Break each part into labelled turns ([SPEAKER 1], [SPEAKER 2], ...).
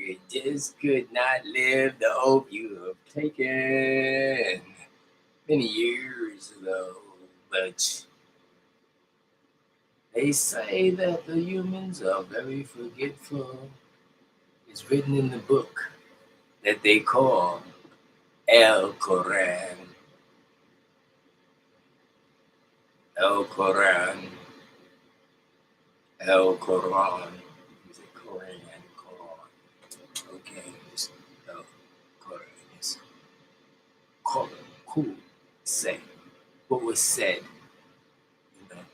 [SPEAKER 1] We just could not live the hope you have taken many years ago. But they say that the humans are very forgetful. It's written in the book that they call El Quran. El Quran. El Quran. Is it Quran? Quran. Okay. It's El Quran. It's cool. Say what was said. You know.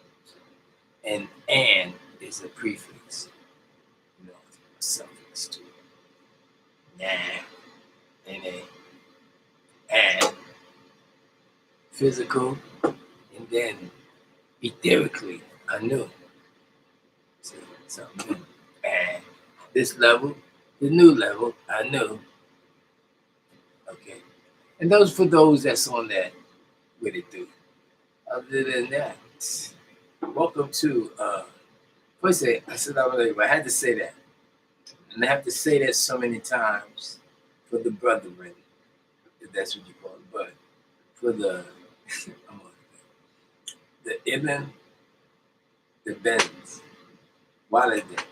[SPEAKER 1] And is a prefix. You know, a suffix to it. Nah. And and physical, and then etherically, I knew. See, something new. And this level, the new level, I knew. Okay. And those for those that's on that with it through. Other than that, welcome to first I said I had to say that. And I have to say that so many times for the brethren, if that's what you call it. But for the the Ibn, the Benz, Waladen,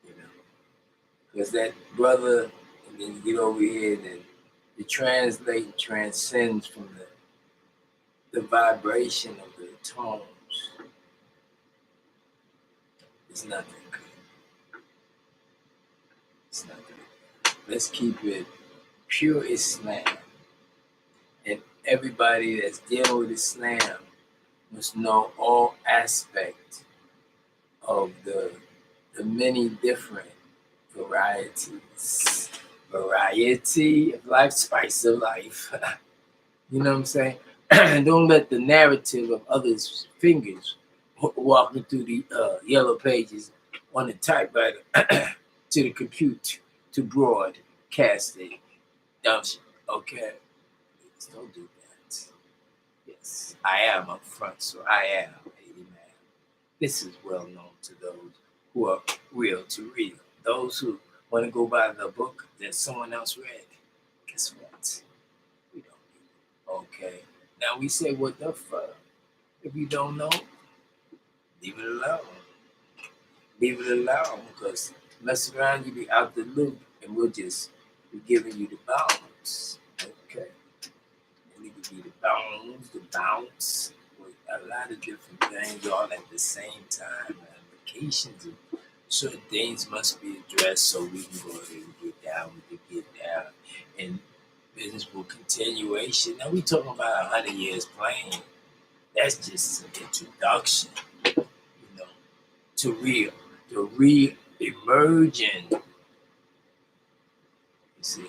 [SPEAKER 1] you know. Because that brother, and then you get over here, and the translate transcends from the vibration of the tones. It's nothing good. It's nothing good. Let's keep it pure Islam. And everybody that's dealing with Islam must know all aspects of the many different variety of life, spice of life. You know what I'm saying? Don't let the narrative of others' fingers walking through the yellow pages on the typewriter to the compute to broadcast it. Dumb shit. Okay? Please don't do that. Yes, I am up front, so I am a man. This is well known to those who are real to real. Those who want to go by the book that someone else read. Guess what? We don't need it. Okay. Now we say, what the fuck? If you don't know, leave it alone. Leave it alone, because mess around, you be out the loop, and we'll just be giving you the bounce. Okay. And it could be the bounce, with a lot of different things all at the same time. Applications of certain things must be addressed so we can go ahead and get down with the get down. And business will continuation. Now we talking about 100 years playing. That's just an introduction, you know, to real, the re-emerging. You see,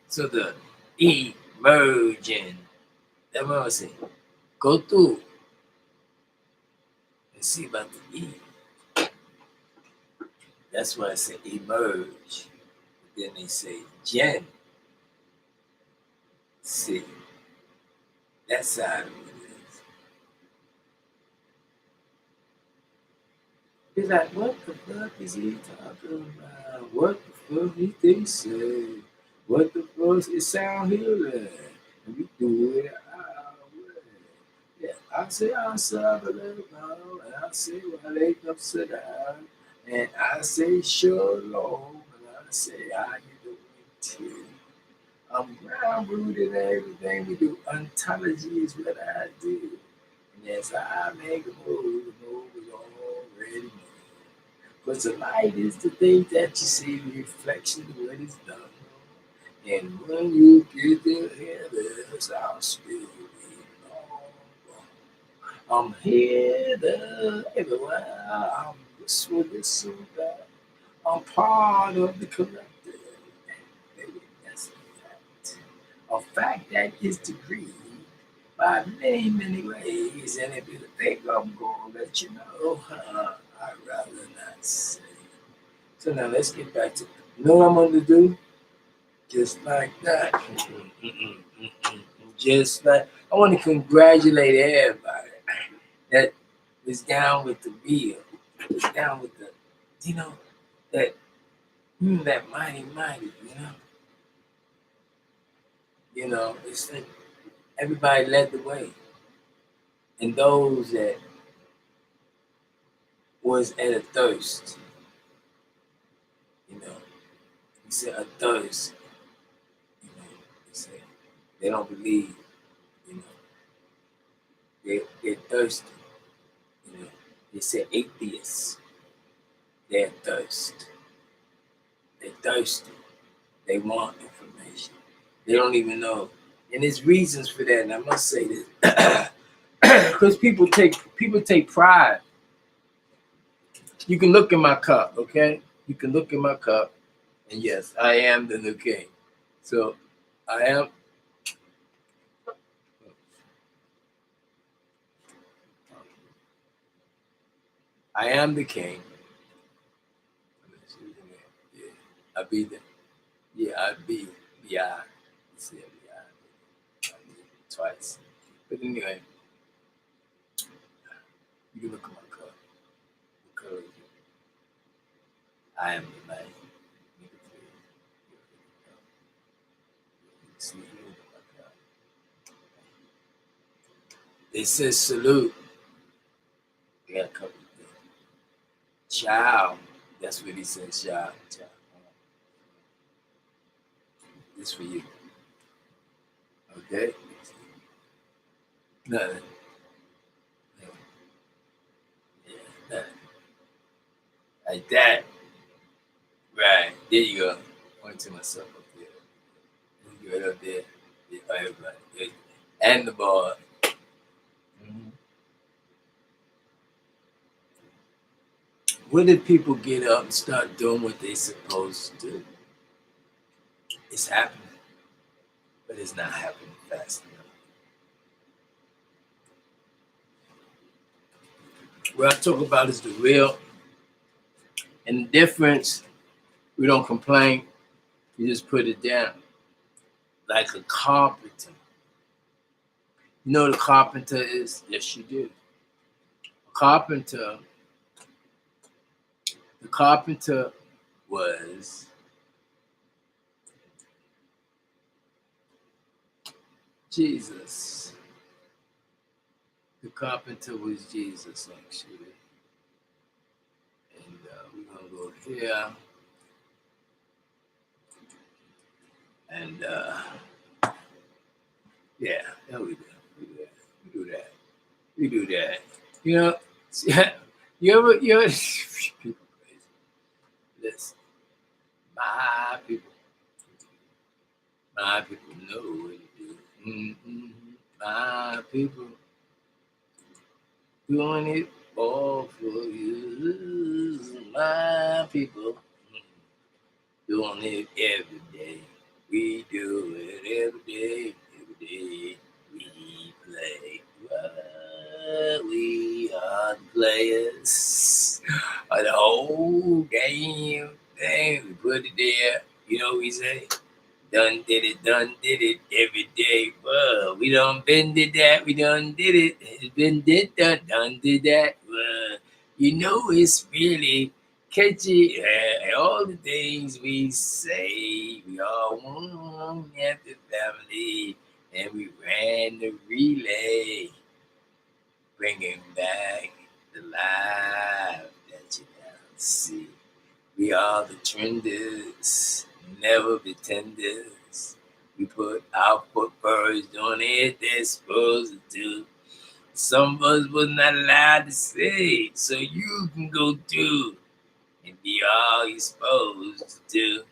[SPEAKER 1] so the emerging. That's what I say. Go through and see about the E. That's why I say emerge. Then they say gen. See, that side of it is. Be like, what the fuck is he talking about? What the fuck he think say? What the fuck it sound here like? And we do it our way. Yeah, I say assalamu alaikum, and I say walaikum salam, and I say shalom, and I say how you doing too. I'm ground rooted in everything we do. Ontology is what I do. And as I make a move, the move is already moved. Because the light is the thing that you see, the reflection of what is done. And when you get there, heavens, I'll still be long. I'm here, there, everywhere. I'm this one, this one, that. I'm part of the collective. Maybe that's a fact that is decreed by many, many ways. And if you think I'm going to let you know, I'd rather not say. So now let's get back to, you know what I'm going to do? Just like that. Just like, I want to congratulate everybody that was down with the real, was down with the, you know, that that mighty, it's like everybody led the way. And those that was at a thirst, you know, he said a thirst, he said they don't believe, you know, they're thirsty, They said atheists, they're thirst. They're thirsty. They want information. They don't even know. And there's reasons for that, and I must say this. Because people take pride. You can look in my cup, okay? You can look in my cup, and yes, I am the new king. So I am the king. Yeah, I be the. Yeah, I be. Yeah, twice. But anyway, you can look at my cup because I am the man. It says salute. They got a couple of things. Ciao. That's what he says. Ciao. Ciao. This for you. Okay? Nothing. Yeah, nothing. Like that. Right. There you go. Point to myself up there. Right up there. Yeah, everybody. Yeah. And the bar. Mm-hmm. When did people get up and start doing what they supposed to do? It's happening, but it's not happening fast enough. What I talk about is the real and the difference. We don't complain. We just put it down. Like a carpenter. You know what a carpenter is? Yes, you do. A carpenter, the carpenter was Jesus. The carpenter was Jesus, actually. And we're going to go here. And yeah, there we go. We do that. We do that. You know, you ever people crazy. Listen, my people know what to do. Mm-hmm. My people doing it all for you. My people doing it every day. We do it every day. Every day we play. We are the players of the whole game thing. We put it there. You know what we say? Done did it every day. Well, we done been did that, we done did it. It's been did that, done did that. Well, it's really catchy. All the things we say, we all one happy family, and we ran the relay, bringing back the life that you now see. We are the trenders, never pretenders. We put our foot first on it, they're supposed to do. Some of us was not allowed to say, so you can go do and be all you're supposed to do.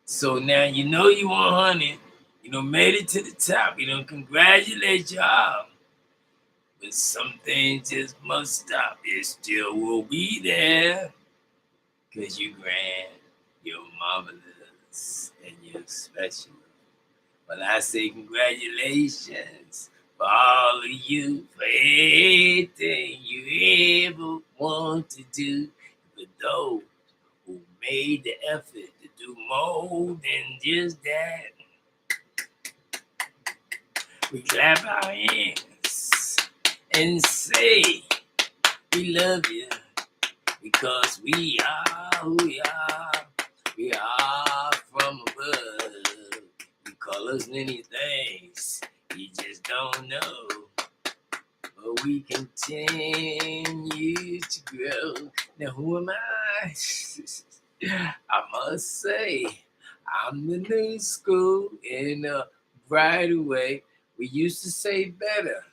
[SPEAKER 1] So now you 100, made it to the top, congratulate y'all. But some things just must stop. It still will be there. Cause you grand, you're marvelous, and you're special. But I say congratulations for all of you, for everything you ever want to do. For those who made the effort to do more than just that, we clap our hands and say we love you because we are who we are. call us many things. You just don't know. But we continue to grow. Now, who am I? I must say, I'm the new school in a brighter way. We used to say better,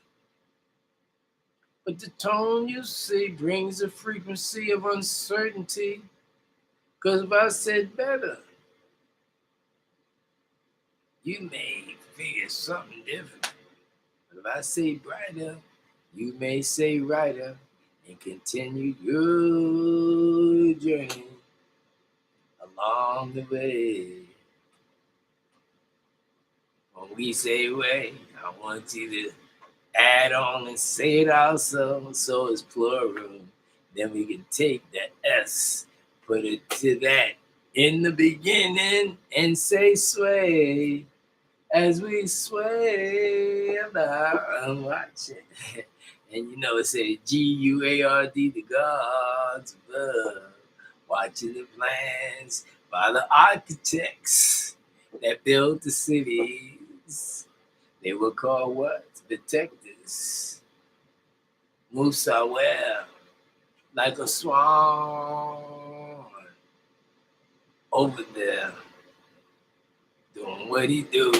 [SPEAKER 1] but the tone you see brings a frequency of uncertainty. Because if I said better, you may figure something different. But if I say brighter, you may say righter and continue your journey along the way. When we say way, I want you to add on and say it also, so it's plural. Then we can take that S, put it to that in the beginning, and say sway as we sway about and watch it. And you know it says GUARD, the gods above, watching the plans by the architects that built the cities. They were called what? Detectives. Musa well, like a swan over there, doing what he do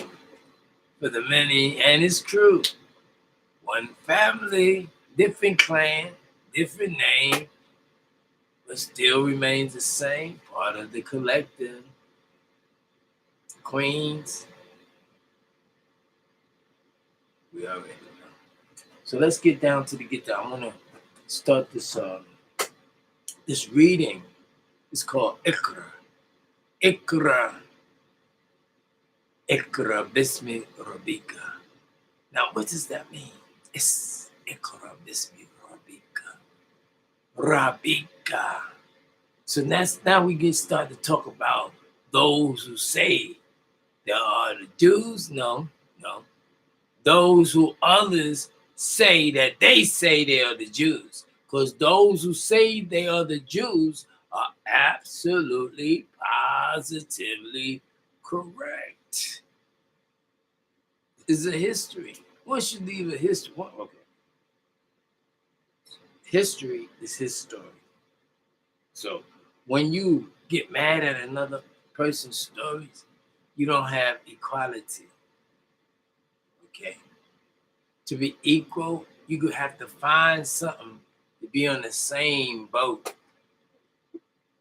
[SPEAKER 1] for the many and his crew. One family, different clan, different name, but still remains the same part of the collective. Queens, we already know. So let's get down to the get down. I want to start this reading. It's called Ikra. Ikra. Ikra Bismi Rabika. Now, what does that mean? It's Ikra Bismi Rabika. Rabika. So now we get started to talk about those who say they are the Jews. No. Those who others say that they are the Jews. Because those who say they are the Jews are absolutely, positively correct. It's a history. One should leave a history. Okay. History is his story. So when you get mad at another person's stories, you don't have equality. Okay. To be equal, you could have to find something to be on the same boat.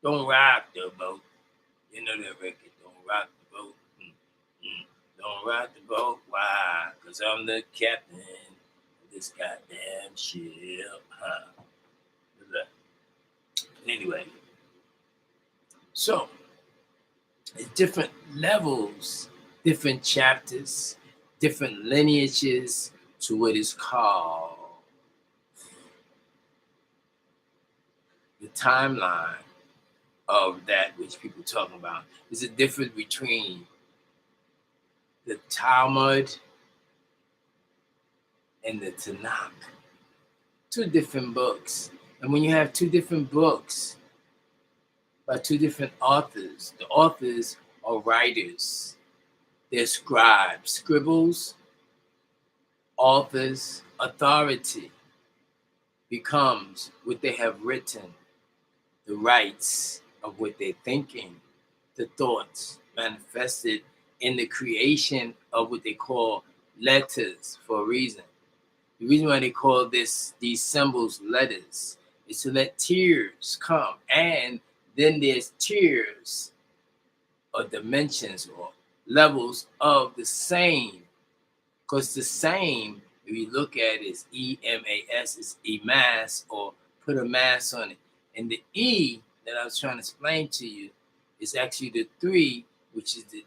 [SPEAKER 1] Don't rock the boat. You know that record. Don't rock the boat. Don't rock the boat. Why? Because I'm the captain of this goddamn ship. Huh? Anyway, so it's different levels, different chapters, different lineages to what is called the timeline of that which people talk about. There's a difference between the Talmud and the Tanakh. Two different books. And when you have two different books by two different authors, the authors are writers. They're scribes, scribbles, authors, authority becomes what they have written, the rights of what they're thinking, the thoughts manifested in the creation of what they call letters for a reason. The reason why they call these symbols letters is to let tears come. And then there's tiers or dimensions or levels of the same. Because the same, if you look at it, is EMAS, is EMAS, or put a mass on it. And the E that I was trying to explain to you is actually the 3, which is the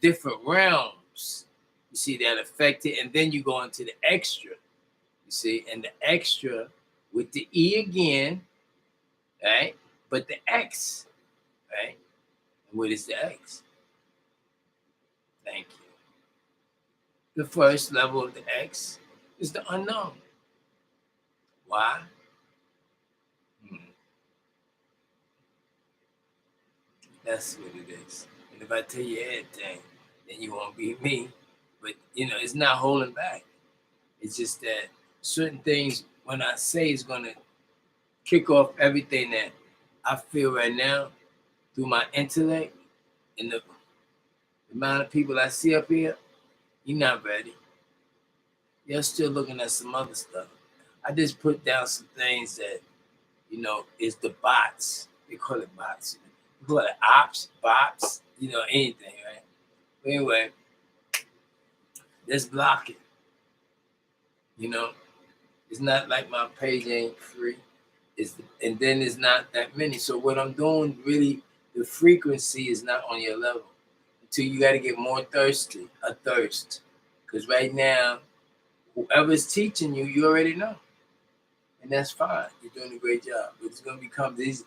[SPEAKER 1] different realms. You see that affected, and then you go into the extra. You see, and the extra with the E again, right? But the X, right? And what is the X? Thank you. The first level of the X is the unknown. Why? That's what it is. And if I tell you everything, then you won't be me. But it's not holding back. It's just that certain things, when I say, it's gonna kick off everything that I feel right now through my intellect and the amount of people I see up here. You're not ready. You're still looking at some other stuff. I just put down some things that is the bots. They call it bots. You call it ops, bots. Anything, right? But anyway, let's block it. It's not like my page ain't free. And then it's not that many. So what I'm doing, really, the frequency is not on your level until you got to get more thirsty, a thirst. Because right now, whoever's teaching you, you already know, and that's fine. You're doing a great job. But it's gonna become these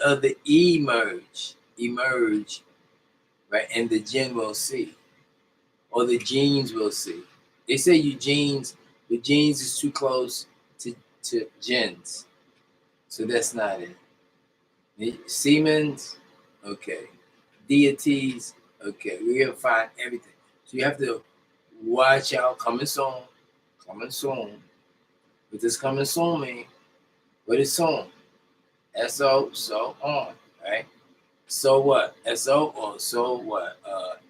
[SPEAKER 1] are the emerge, right? And the gen will see, or the genes will see. They say the genes is too close to gens, so that's not it. Siemens, okay. Deities, okay. We're gonna find everything. So you have to watch out. Coming soon. Coming soon. What does coming soon mean? What is soon? S-O, so on, right? So what? S-O or so what?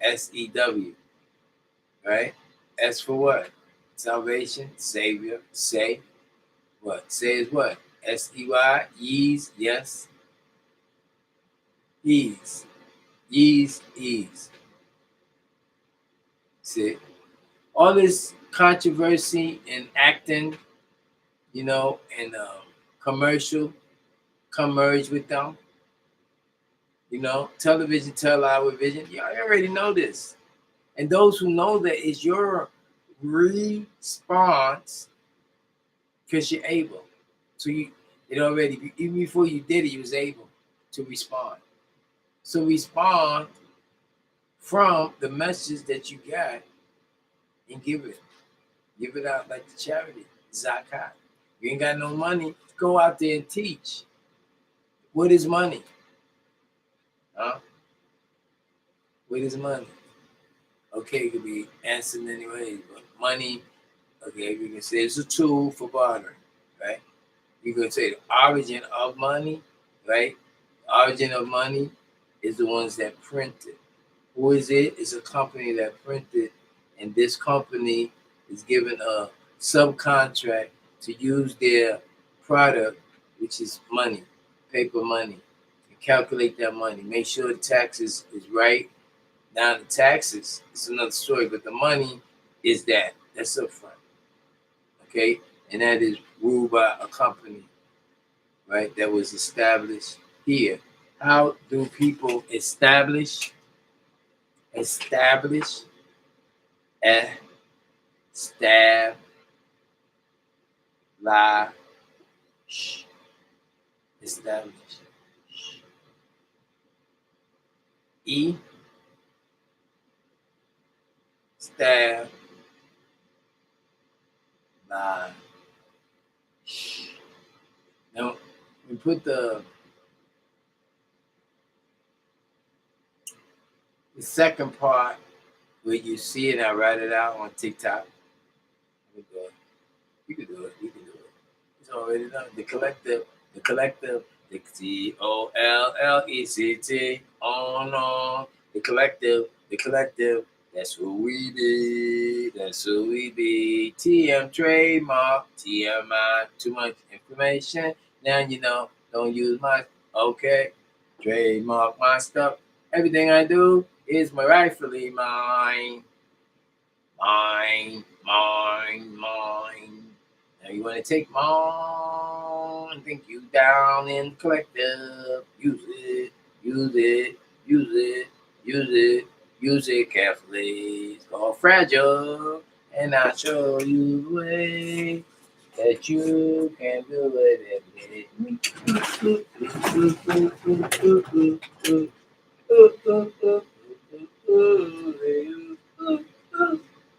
[SPEAKER 1] S-E-W, right? S for what? Salvation, Savior, say. What? Say is what? S-E-Y, yees, yes. Ease. Yees, ease. See? All this controversy and acting, and commercial, come merge with them. Television, television. Y'all already know this. And those who know that is your response because you're able. So it already, even before you did it, you was able to respond. So respond from the message that you got and give it. Give it out like the charity, zakat. You ain't got no money, go out there and teach. What is money? Huh? What is money? Okay, it could be answered in any way, but money, okay, we can say it's a tool for bartering, right? You can say the origin of money, right? The origin of money is the ones that print it. Who is it? It's a company that printed, and this company is given a subcontract to use their product, which is money, paper money, and calculate that money. Make sure the taxes is right. Now the taxes is another story, but the money is that's up front, okay? And that is ruled by a company, right? That was established here. How do people establish, establish, establish, E, stab, lie. Now, we put the second part where you see it, I write it out on TikTok. We do it. You can do it. We can do it. It's already done. The collective, the COLLECT, on. The collective. That's who we be. That's who we be. TM trademark. TMI. Too much information. Now you know. Don't use my. Okay. Trademark my stuff. Everything I do is my rightfully mine. Mine. Now you want to take mine, think you down in collective. Use it, use it, use it, use it, use it carefully. It's called fragile, and I'll show you the way that you can do it.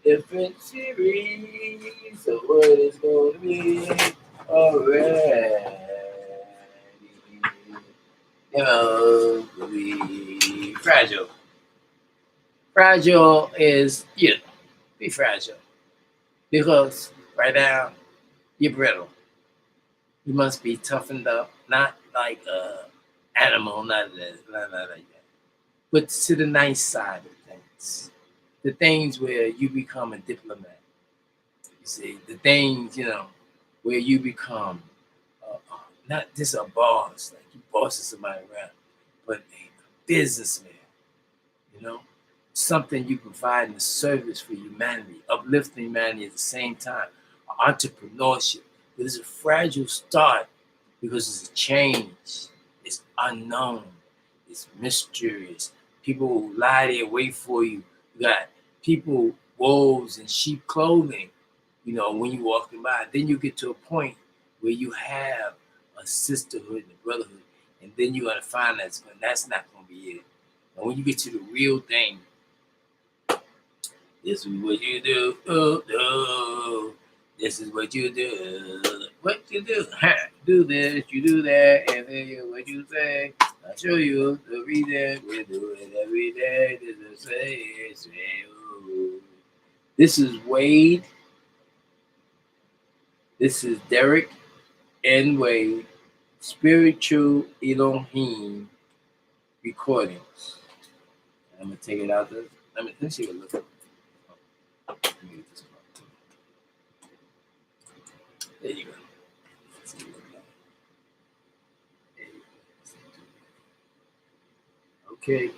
[SPEAKER 1] Different series of what is going to be already. Will be fragile. Fragile is, be fragile. Because right now, you're brittle. You must be toughened up, not like a animal, not like that, but to the nice side of things. The things where you become a diplomat. You see, the things, where you become not just a boss, like you bossing somebody around, but a businessman, you know, something you provide in a service for humanity, uplifting humanity at the same time, entrepreneurship. But it's a fragile start because it's a change, it's unknown, it's mysterious. People will lie there, wait for you. You got people, wolves in sheep clothing, when you're walking by. Then you get to a point where you have a sisterhood and a brotherhood, and then you're gonna find that's not gonna be it. And when you get to the real thing, this is what you do. Oh, oh. This is what you do. What you do? Do this, you do that, and then what you say. I'll show you the reason. We do it every day. This is say, oh. This is Wade. This is Derek and Wade. Spiritual Elohim recordings. I'm gonna take it out there. Let's see what it looks like. Let me get this one. There you go. Let's see what it looks like. There you go. Okay. And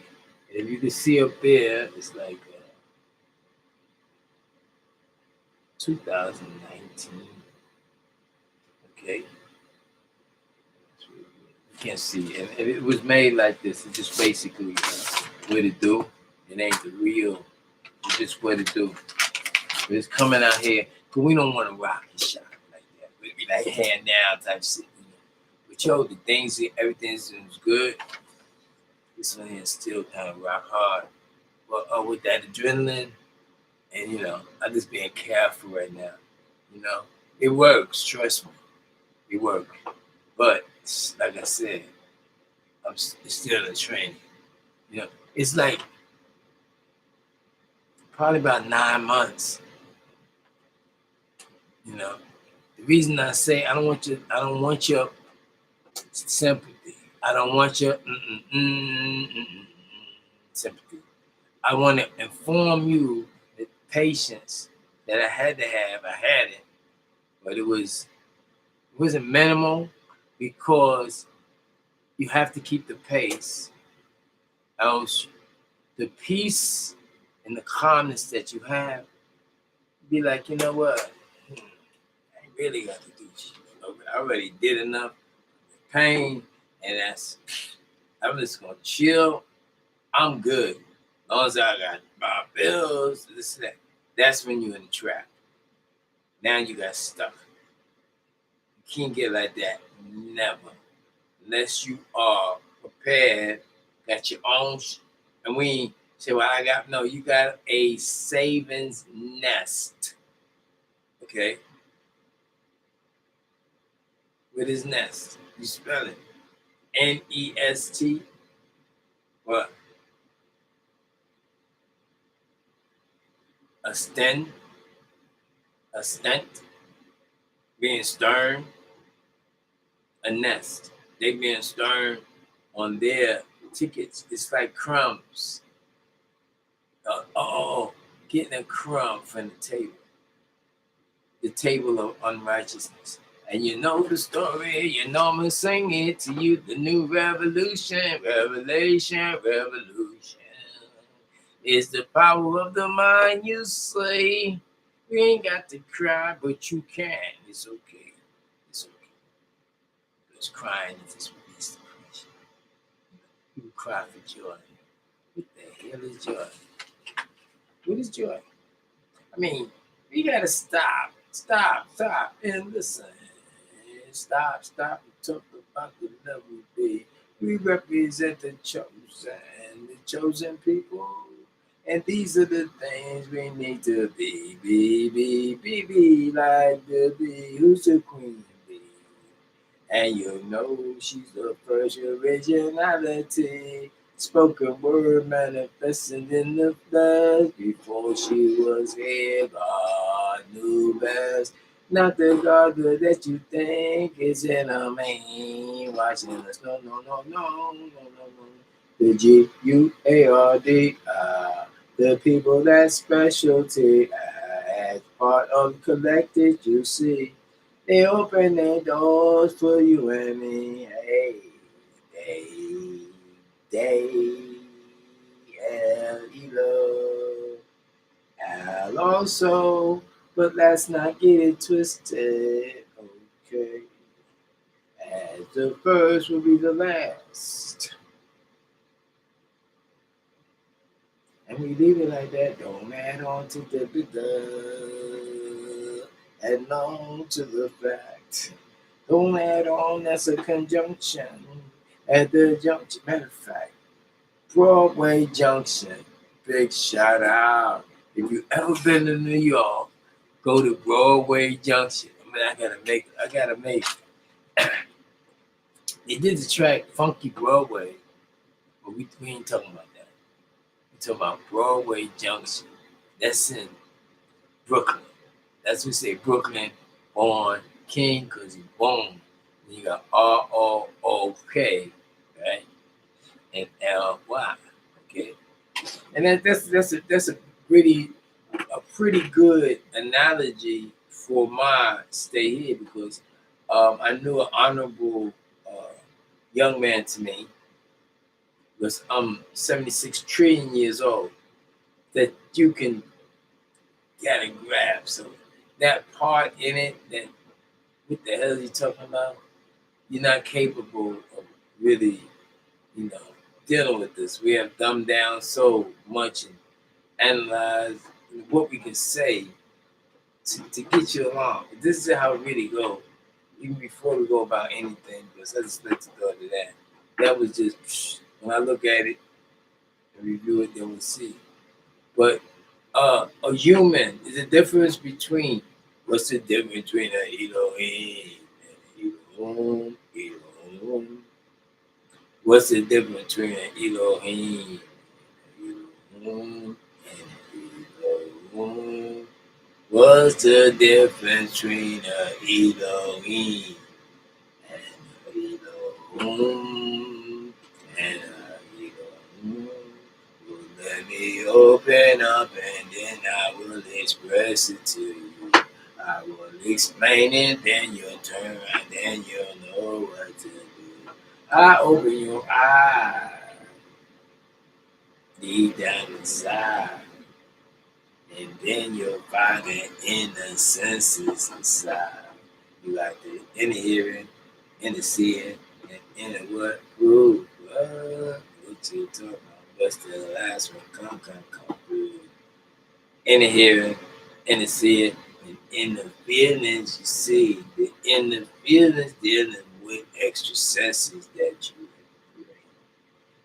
[SPEAKER 1] if you can see up there, it's like 2019. Okay. You can't see. And it was made like this. It's just basically what it do. It ain't the real. It's just what it do. But it's coming out here because we don't want to rock and shock like that. We'd be like hand down type shit. But the things, everything seems good. This one here still kind of rock hard. But with that adrenaline, and I'm just being careful right now. It works. Trust me, it works. But like I said, it's still in training. It's like probably about 9 months. The reason I say I don't want your sympathy. I don't want your sympathy. I want to inform you the patience that I had to have. I had it, but it wasn't minimal because you have to keep the pace. Else, the peace and the calmness that you have, be like, you know what? I really got to do shit. I already did enough pain, and I'm just gonna chill. I'm good. As long as I got my bills, this and that. That's when you're in the trap. Now you got stuck. You can't get like that. Never. Unless you are prepared, got your own. And we say, well, you got a savings nest. Okay? What is nest? You spell it. Nest. What? A stent. Being stern. A nest. They being stern on their tickets. It's like crumbs. Getting a crumb from the table of unrighteousness. And you know the story, I'm gonna sing it to you, the new revolution, revelation. It's the power of the mind, you say. We ain't got to cry, but you can. It's okay. Because crying is just release depression. You cry for joy. What the hell is joy? What is joy? I mean, we gotta stop, and listen. Stop, and talk about the level B. We represent the chosen people. And these are the things we need to be like the bee. Who's the queen bee? And she's the first originality. Spoken word manifesting in the flesh. Before she was here, God knew best. Not the God that you think is in a man. Watching us. No, no, no, no, no, no, no. The GUARD. The people that's specialty. As part of collected, you see. They open their doors for you and me. Hey, they, Elo, Al also, but let's not get it twisted. Okay, as the first will be the last, and we leave it like that. Don't add on to the add on to the fact. Don't add on. That's a conjunction. At the junction, matter of fact. Broadway Junction. Big shout out. If you ever been to New York, go to Broadway Junction. I mean, I gotta make it. They did the track Funky Broadway, but we ain't talking about that. We talking about Broadway Junction. That's in Brooklyn. That's what we say Brooklyn on King because he's born. And you got ROOK, right? And LY. Okay. And that's a pretty good analogy for my stay here because I knew an honorable young man to me was 76 trillion years old that you can kind of grab. So that part in it, that what the hell are you talking about? You're not capable of really, you know, dealing with this. We have dumbed down so much and analyzed what we can say to get you along. This is how it really goes. Even before we go about anything, because I just let you go to that. That was just when I look at it and review it, then we'll see. But a human is the difference between what's the difference between an Elohim and Elohim, Elohim? What's the difference between an Elohim, Elohim, and Elohim? What's the difference between a Elohim and Elohim and Elohim? Well, let me open up and then I will express it to you. I will explain it, then you'll turn around, then you'll know what to do. I open your eyes deep down inside. And then you'll find the inner senses inside. You got the inner hearing, inner seeing, and inner what? Ooh, what you talking about? What's the last one? Come through. Inner hearing, inner seeing, and inner feelings. You see, the inner feelings dealing with extra senses that you bring.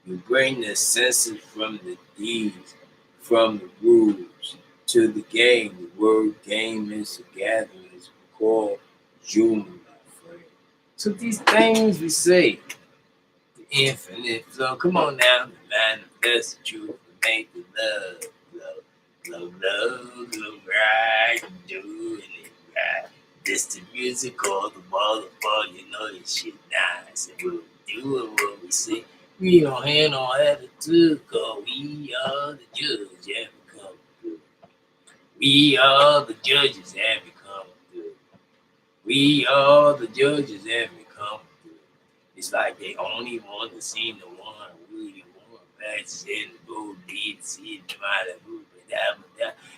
[SPEAKER 1] You bring the senses from the deeds, from the rules to the game. The word game is together. It's called human, my friend. So these things we say, the infinite flow. Come on now, the manifest the truth, make the love, right, doing it right. This the music called the motherfucker, you know this shit nice. And we'll do it what we say. We don't have no attitude, cause we are the judge, yeah, we come through. We are the judges, and we come through. We are the judges, and we come through. It's like they only want to see the one who really want matches in the gold deed, see it, try to move it down,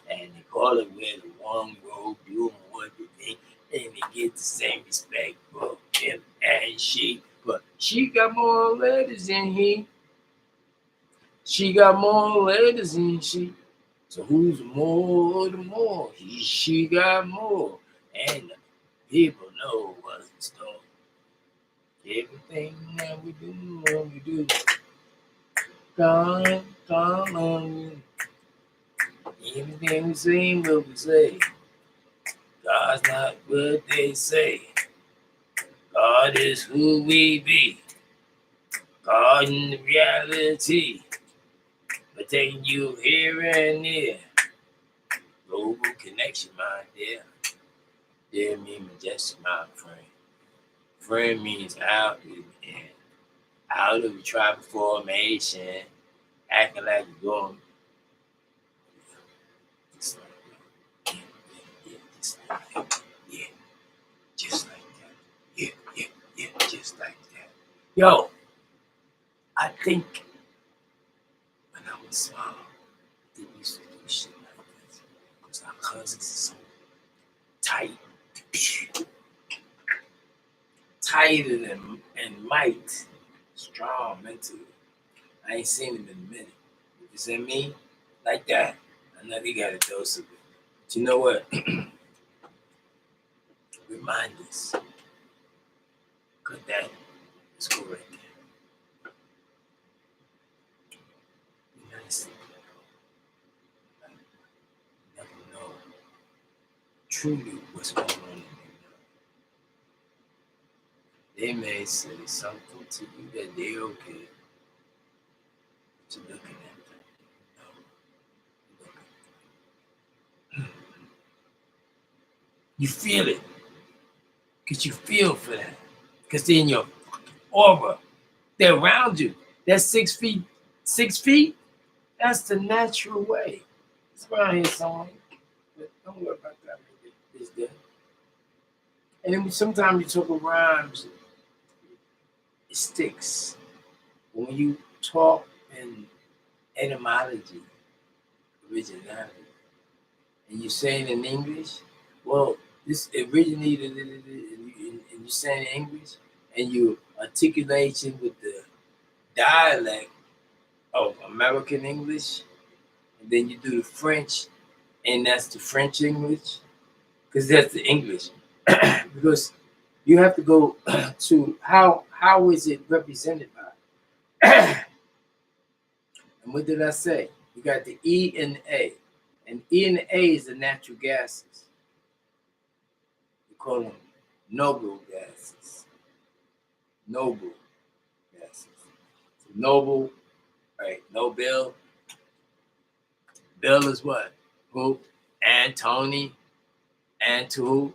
[SPEAKER 1] and they call it where the one road doing what they think, and they get the same respect for him and she. But she got more letters than he. She got more letters than she. So who's more the more? She got more. And the people know what's in store. Everything that we do, what we do. Come on. Everything we say, what we say. God's not what they say. God is who we be. on reality, but taking you here and there. Global connection, my dear. Dear means majestic, my friend. Friend means out and out of the tribal formation, acting like you're going. Just like that. Yeah, just like that. Yeah, just like that. Yeah, just like that. Yo, I think when I was small, they used to do shit like this. Because our cousins are so tight. Tighter than and might. Strong mentally. I ain't seen him in a minute. You see me? Like that. I know they got a dose of it. But you know what? Remind us. Cause that is cool right there. You notice it. You never know truly what's going on in there. They may say something to you that they okay. But you're looking at them. No. You're looking. You feel it. Because you feel for that. Because they're in your aura. They're around you. That's 6 feet. 6 feet? That's the natural way. It's around here somewhere. But don't worry about that. It's there. And then sometimes you talk of rhymes, it sticks. When you talk in etymology, originality, and you say it in English, well, this originated and you say it in English, and you articulate it with the dialect of American English, and then you do the French, and that's the French English, because that's the English. Because you have to go to how is it represented by? And what did I say? You got the E and the A. And E and the A is the natural gases. We call them noble gases. Noble gases. So noble, right? Nobel. Bill is what? Who? Antony. And to who?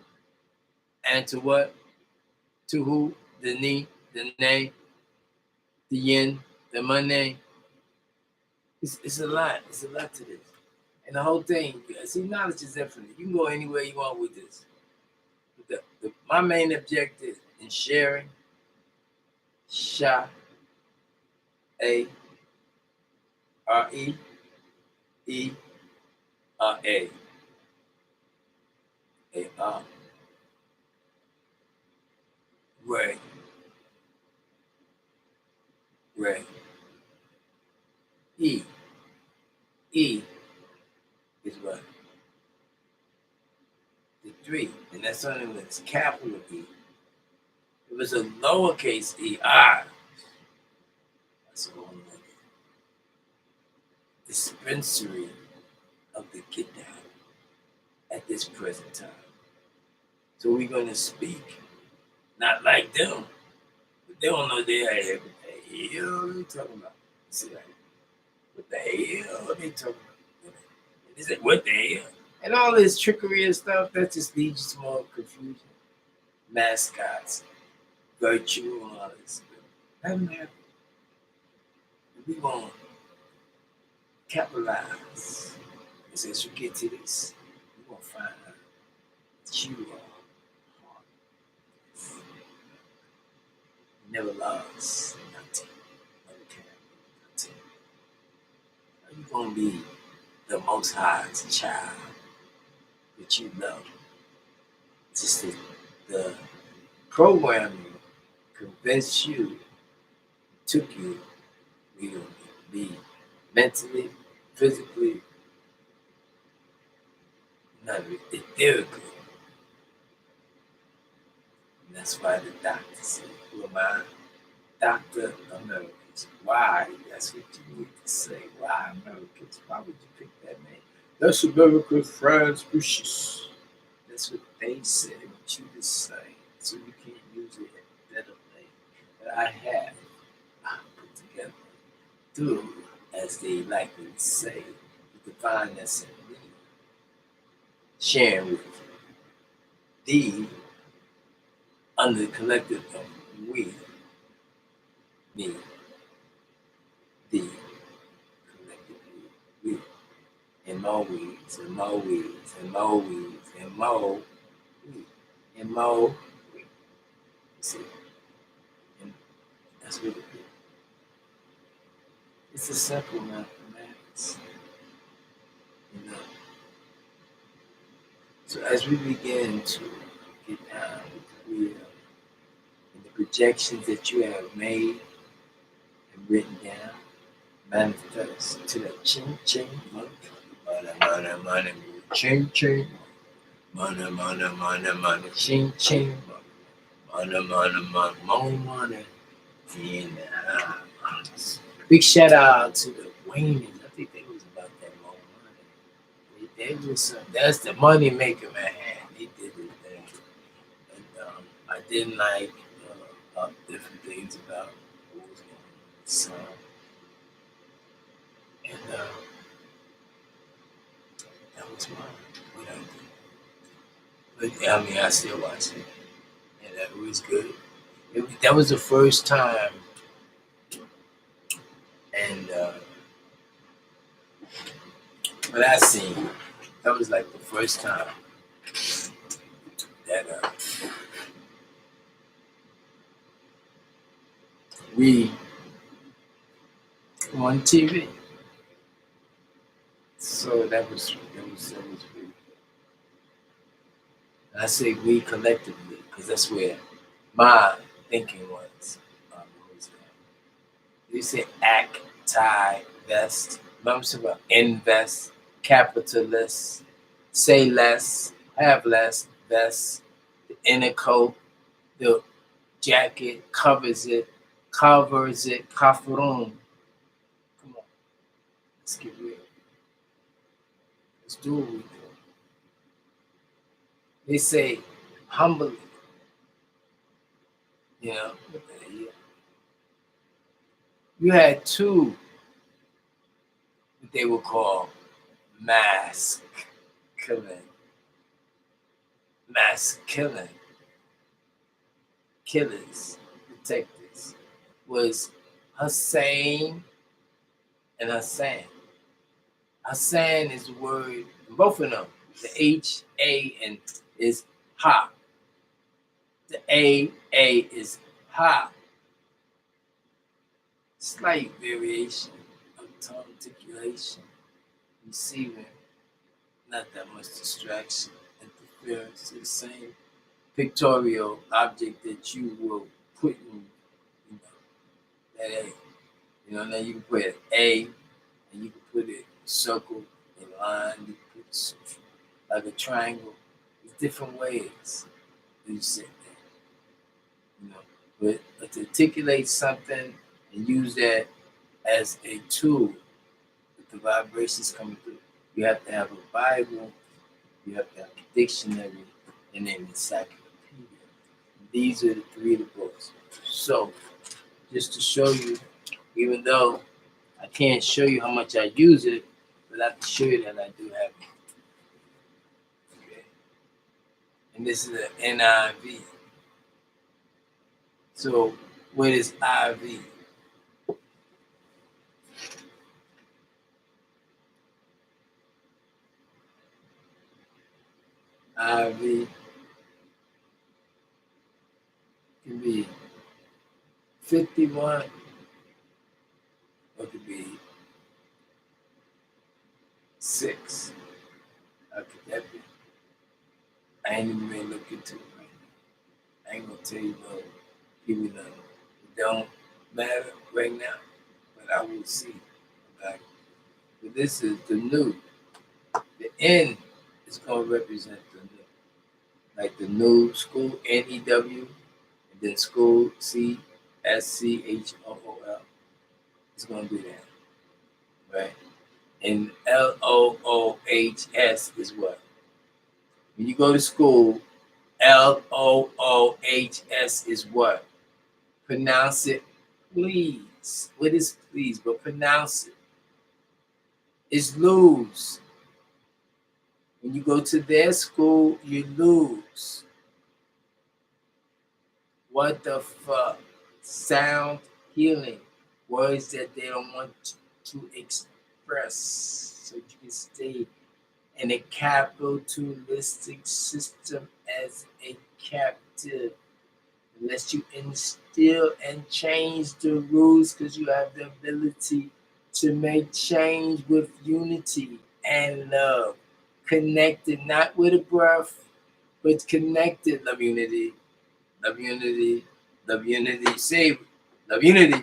[SPEAKER 1] And to what? To who? The knee, the nay, the yin, the money. It's a lot. It's a lot to this. And the whole thing, see, knowledge is infinite. You can go anywhere you want with this. My main objective in sharing, Sha, A, R, E, R, A, R, Ray, E, E is what? The 3. And that's only when it's capital E. If it was a lowercase e, R, that's a whole nother dispensary of the get down at this present time. So we're going to speak, not like them, but they don't know they are everything. What the hell they talking about? See, like, what the hell are they talking about? They say, what the hell? And all this trickery and stuff, that just leads you to more confusion. Mascots, virtue, and all this. That matter. We're going to capitalize. As you get to this, you're going to find out that you are hard. You never lost nothing. Nothing. You're going to be the Most High's child that you love. Just the programming convinced you, took you, to be mentally, physically, not etherically. And that's why the doctor said, who am I? Dr. Americans. Why? That's what you need to say. Why Americans? Why would you pick that name? That's American France Bushes. That's what they said, what you just say. So you can't use it in a better way. But I have. I put through, as they like to say, the divineness in me, sharing with thee under the collective of we, me, thee, collectively, we, and more weeds, and more weeds, and more weeds, and more we, and more we. See, and that's what it is. It's a simple mathematics, you know. So as we begin to get down with the wheel and the projections that you have made and written down, manifest to that ching ching money, money, money, ching ching, money, ching ching, money, in the house. Big shout out to the Waynes. I think they was about that more money. They was that's the money maker, man. They did the thing, and I didn't like different things about what was going on. So, and that was what I did. But I mean, I still watch it, and that was good. That was the first time, and what I seen, that was like the first time that we on TV. So that was really good. And I say we collectively because that's where my thinking was. You say act, tie, vest. Remember about invest, capitalist, say less, have less, vest, the inner coat, the jacket covers it, kafirun. Come on, let's get real. Let's do what we do. They say humbly, you know. You had two, what they would call mass killing killers, detectives, was Hussein and Hassan. Hassan is the word, both of them, the H, A, and is ha. The A is ha. Slight variation of tongue articulation, receiving, not that much distraction, interference to the same pictorial object that you will put in, you know, that A. You know, now you can put an A and you can put it circle, a line, you can put it like a triangle. There's different ways that you sit there, you know. But to articulate something and use that as a tool with the vibrations coming through, you have to have a Bible, you have to have a dictionary, and then the encyclopedia. These are the three of the books. So, just to show you, even though I can't show you how much I use it, but I can show you that I do have it. Okay. And this is an NIV. So, what is IV? IV can be 51 or it could be 6. How could that be? I ain't even really look into it right now. I ain't gonna tell you no, give you none. It don't matter right now, but I will see. Okay? But this is the new. The N is gonna represent the new. Like the new school, NEW, and then school, CSCHOOL. It's gonna do that. Right? And LOOHS is what? When you go to school, LOOHS is what? Pronounce it Please. What is please? But pronounce it. It's lose. When you go to their school, you lose. What the fuck? Sound healing. Words that they don't want to express. So you can stay in a capitalistic system as a captive. Unless you instill and change the rules, because you have the ability to make change with unity and love. Connected, not with a breath, but connected. Love unity, love unity, love unity. Say love unity.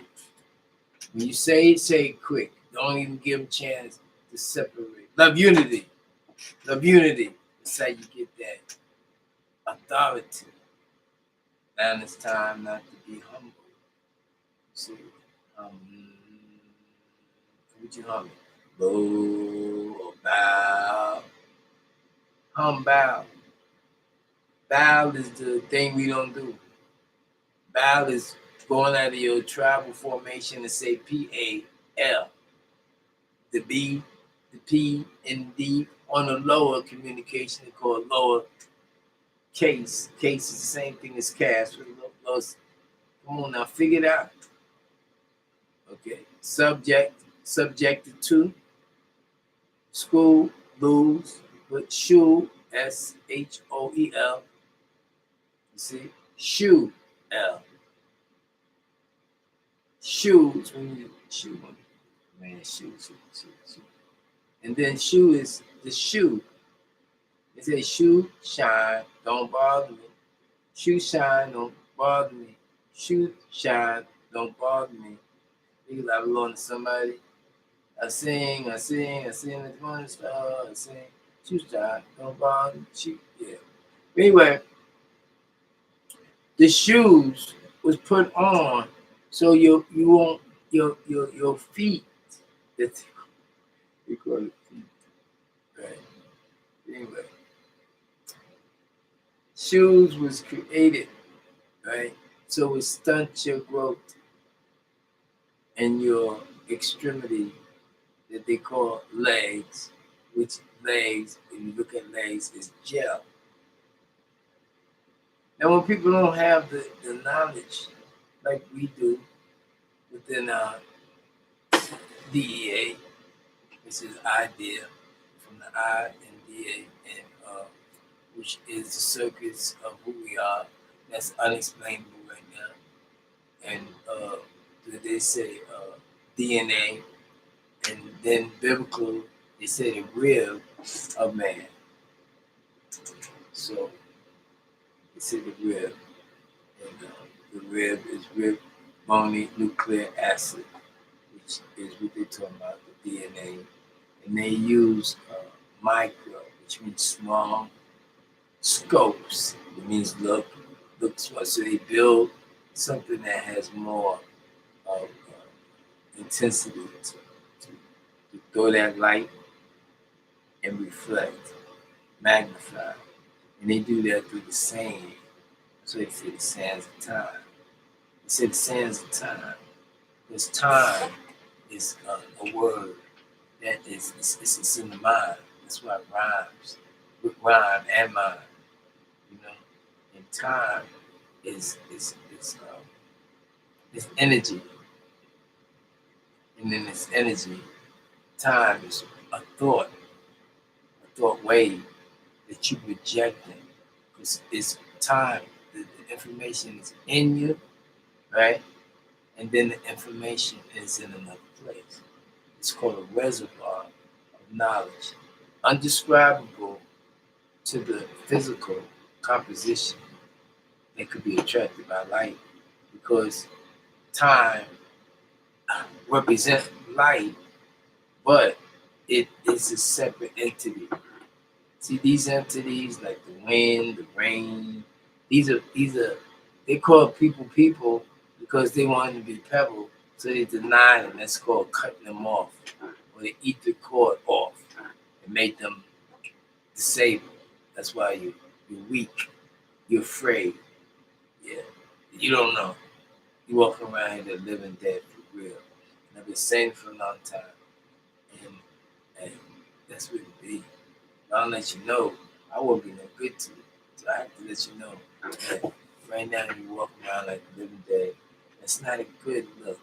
[SPEAKER 1] When you say it quick. Don't even give them a chance to separate. Love unity, love unity. That's how you get that authority. Now it's time not to be humble. See, would you hum? Bow or bow. Bow. Bow is the thing we don't do. Bow is going out of your tribal formation and say P-A-L. The B, the P, and D on a lower communication called lower case. Case is the same thing as cast. Come on now, figure it out. Okay. Subjected to. School, lose, but shoe, S-H-O-E-L. You see? Shoe, L. Shoes, when you shoe, man, shoe. And then shoe is the shoe. It says shoe, shine, don't bother me. Shoe, shine, don't bother me. Shoe, shine, don't bother me. You can love along to somebody. I sing with one star, I sing, shoe, shine, don't bother me. Shoe, yeah. Anyway, the shoes was put on so you won't your feet. That's we call it feet. Right. Anyway, shoes was created, right? So it stunts your growth and your extremity that they call legs, which legs, when you look at legs, is gel. Now when people don't have the knowledge like we do within our DEA, which is idea from the I and DA, and which is the circuits of who we are. That's unexplainable right now. And they say DNA, and then biblical, they say the rib of man. So they say the rib, and the rib is rib bony nucleic acid, which is what they're talking about, the DNA. And they use micro, which means small, scopes. It means look small. So they build something that has more intensity to throw that light and reflect, magnify. And they do that through the sand. So they say the sands of time. They say the sands of time. Because time is a word that it's in the mind. That's why it rhymes with rhyme and mind. You know, and time is energy, and then this energy, time is a thought wave that you projecting, because it's time. The information is in you, right? And then the information is in another place. It's called a reservoir of knowledge, undescribable to the physical composition that could be attracted by light, because time represents light, but it is a separate entity. See, these entities like the wind, the rain, these are they call people because they want them to be pebble, so they deny them. That's called cutting them off, or they eat the cord off and make them disabled. That's why you're weak, you're afraid. Yeah, you don't know. You walk around here, the living dead for real. And I've been saying it for a long time. And, and that's what it be. I'll let you know, I won't be no good to you. So I have to let you know that right now you walk around like the living dead. It's not a good look,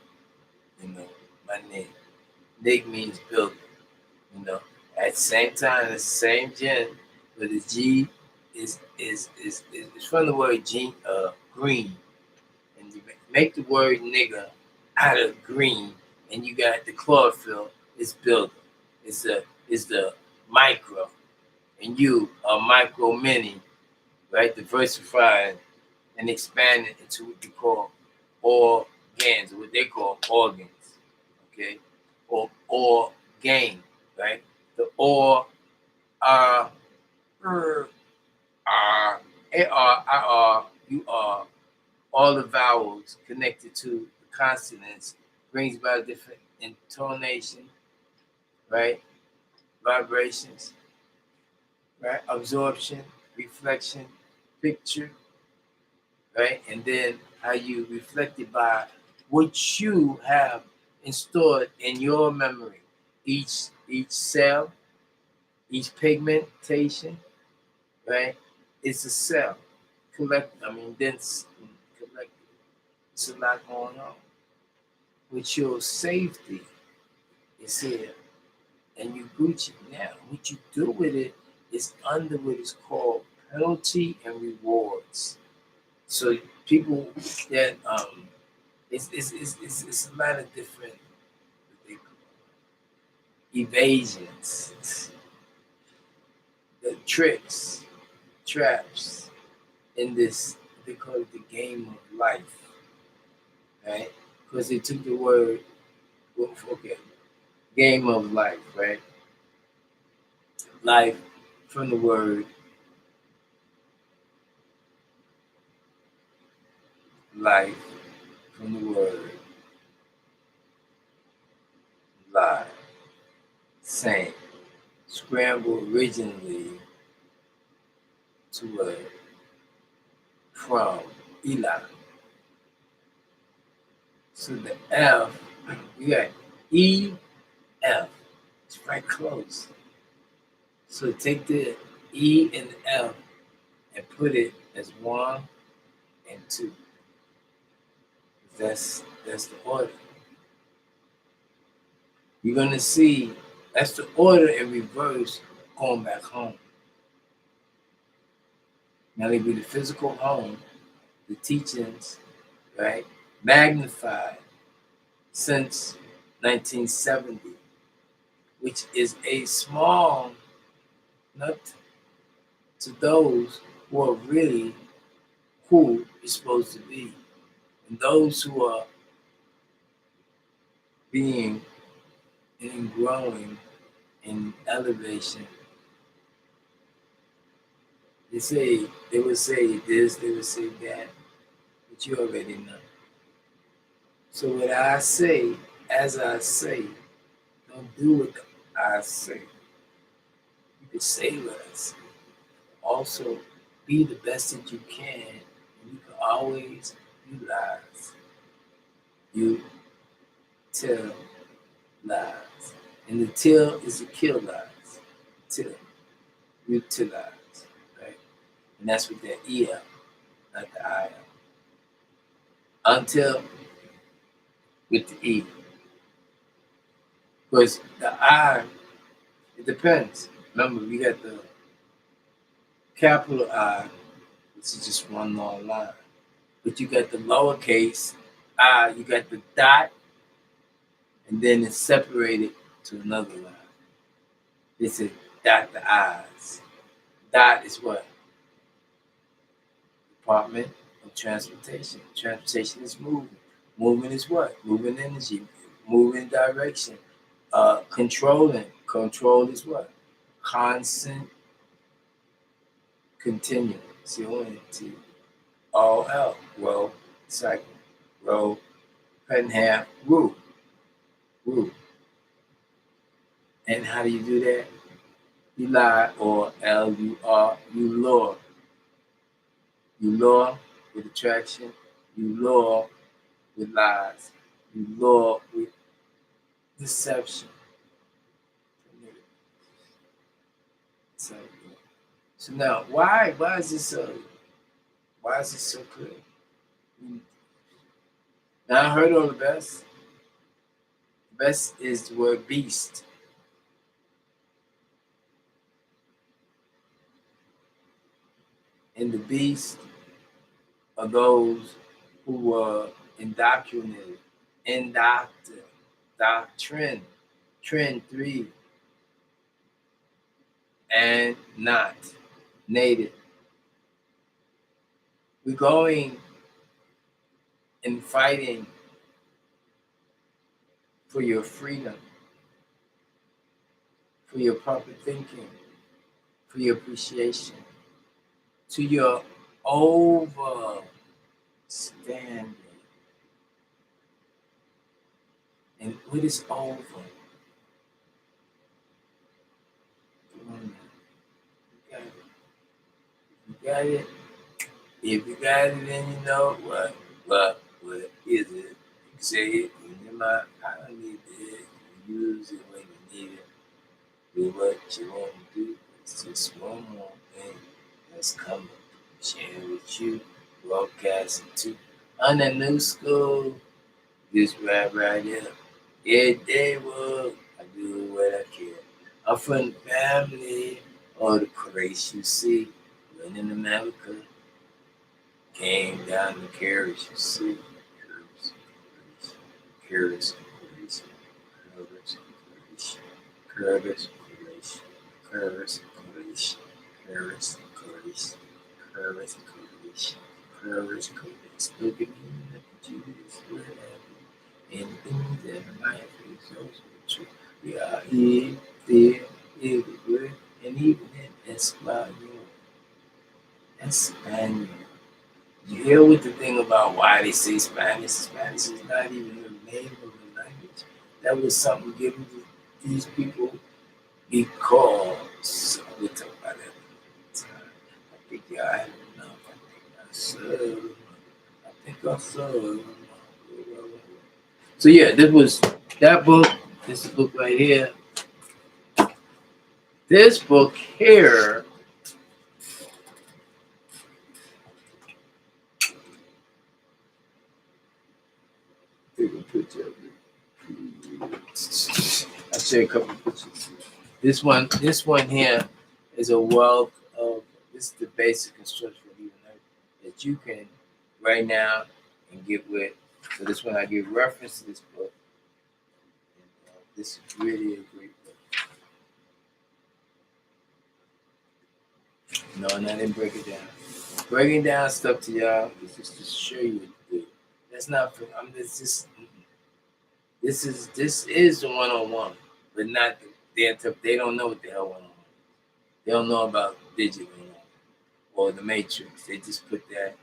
[SPEAKER 1] you know. My name. Nick means builder, you know. At the same time, it's the same gen, but the G is from the word green. And you make the word nigga out of green, and you got the chlorophyll, it's builder. It's the micro, and you are micro mini, right? Diversifying and expanding into what you call organs, what they call organs, okay? Or gain, right? The or R R A R I R U R, all the vowels connected to the consonants brings about different intonation, right? Vibrations, right? Absorption, reflection, picture, right? And then how you reflect it by what you have stored in your memory. Each cell, each pigmentation, right? It's a cell. Collect. It's a lot going on. With your safety is here, and you Gucci now. What you do with it is under what is called penalty and rewards. So people that it's a lot of different evasions, the tricks, traps in this. They call it the game of life, right? Because they took the word, well, okay, game of life, right? Life from the word life, from the word lie, same. Scrambled originally to a from Eli. So the F, you got E F. It's right close. So take the E and the F and put it as one and two. That's the order. You're gonna see that's the order in reverse going back home. Now they be the physical home, the teachings, right? Magnified since 1970, which is a small nut to those who are really who is supposed to be. And those who are being and growing in elevation, they would say this, they would say that, but you already know. So what I say, as I say, don't do what I say. You can say what I say. Also, be the best that you can. And you can always utilize. You tell lies. And the till is to kill lies. Till. Utilize. Right? And that's with that E L, not the I L. Until with the E. Because the I, it depends. Remember, we got the capital I, which is just one long line. But you got the lowercase I, you got the dot, and then it's separated to another line. It's a dot the I's. Dot is what? Department of Transportation. Transportation is moving. Moving is what? Moving energy. Moving direction. Controlling. Control is what? Constant, continuing. C-O-N-T. All out. Row, cycle. Row, cut in half. Woo. Woo. And how do you do that? You lie or L-U-R. You lure. You lure with attraction. You lure with lies. You lure with deception. So, so now, why is this so clear? Now I heard all the best. The best is the word beast. And the beast are those who were indoctrinated, doctrine, trend 3, and not native. We're going and fighting for your freedom, for your proper thinking, for your appreciation, to your overstanding. And what is over? Come on now. You got it. If you got it, then you know what is it? You say it in your mind. I don't need it. You use it when you need it. Do what you want to do. It's just one more thing that's coming. Share with you, broadcasting to on the new school. This right here. Yeah, they will. I do what I can. I'm from the family, all the craze you see. When in America, came down the carriage, you see. Carriage, carriage, carriage, carriage, carriage, carriage, carriage, carriage, carriage, carriage, carriage, carriage, carriage. Look at me, look at you, this is what happened. And things that life is also true. We are here, there, everywhere, and even in Espanol. Espanol. You hear what the thing about why they say Spanish? Spanish is not even the name of the language. That was something given to these people because we talk about that all the time. I think I had enough. I think I saw. So yeah, this was that book. This book right here. This book here. Take a picture of it. I'll show you a couple of pictures. This one here is a wealth of this is the basic instruction for even that you can right now and get with. So this one I give reference to this book. And, this is really a great book. No, and I didn't break it down. Breaking down stuff to y'all is just to show you what to do. That's not for I'm just this is the 101, but not they don't know what the hell 101. They don't know about digital or the matrix. They just put that,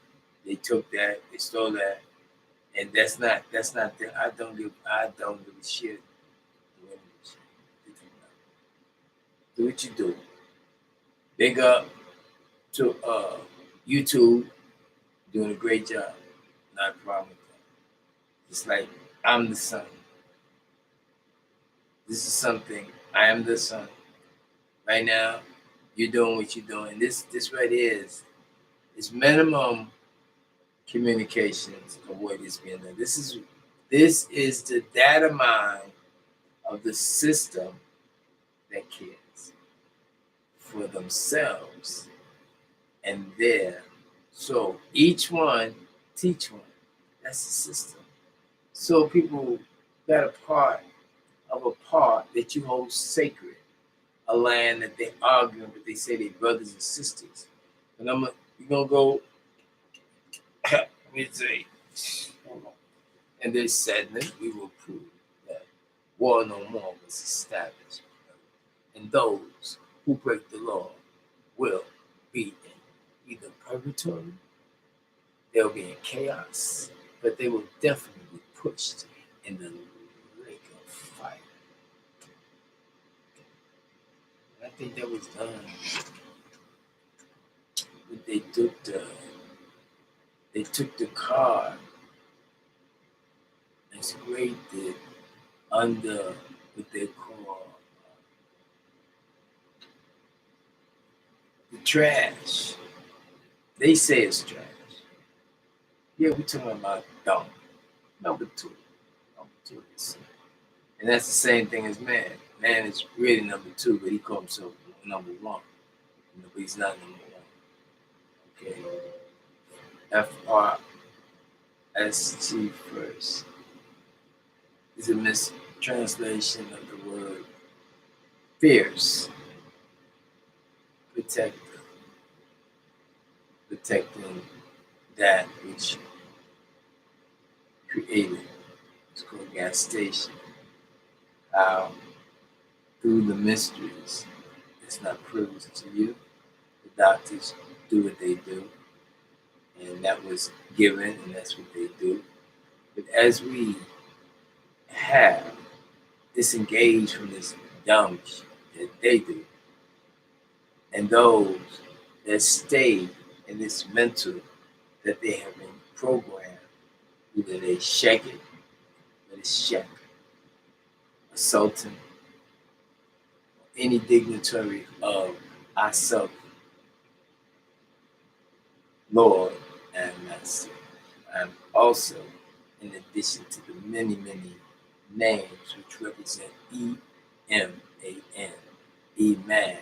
[SPEAKER 1] they took that, they stole that, and that's not the, I don't give a shit. Do what you do. Big up to YouTube doing a great job. Not a problem with that. It's like I'm the sun. This is something. I am the sun. Right now, you're doing what you're doing. This right here is minimum communications of what is being done. This is the data mine of the system that cares for themselves and their. So each one teach one. That's the system. So people got a part of a part that you hold sacred, a land that they argue, but they say they're brothers and sisters. And you're gonna go. Let me say, and they said that we will prove that war no more was established, and those who break the law will be in either purgatory, they'll be in chaos, but they will definitely be pushed in the lake of fire. And I think that was done. But they took the card is created under what they call the trash. They say it's trash. Yeah, we're talking about dumb. Number two. Number two is sin. And that's the same thing as man. Man is really number two, but he calls himself number one. But he's not number one. Okay. FRST first is a mistranslation of the word fierce, protector, protecting that which created. It's called gas station. How through the mysteries, it's not privileged to you. The doctors do what they do, and that was given, and that's what they do. But as we have disengaged from this dumb shit that they do, and those that stay in this mental that they have been programmed, either they shake it, or it's shake, a sultan, any dignitary of ourself, Lord and Master. And also, in addition to the many, many names which represent E-M-A-N, E-Man,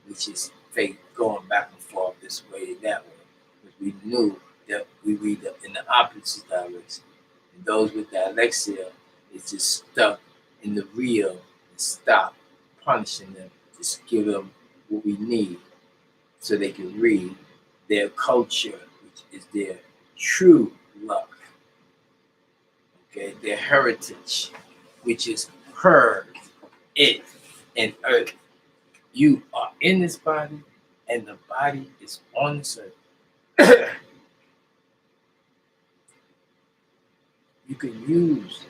[SPEAKER 1] which is faith going back and forth this way, that way. But we knew that we read in the opposite direction. And those with dyslexia is just stuck in the real and stop punishing them. Just give them what we need so they can read their culture, which is their true love. Okay, their heritage, which is her, it, and earth. You are in this body, and the body is on this earth. You can use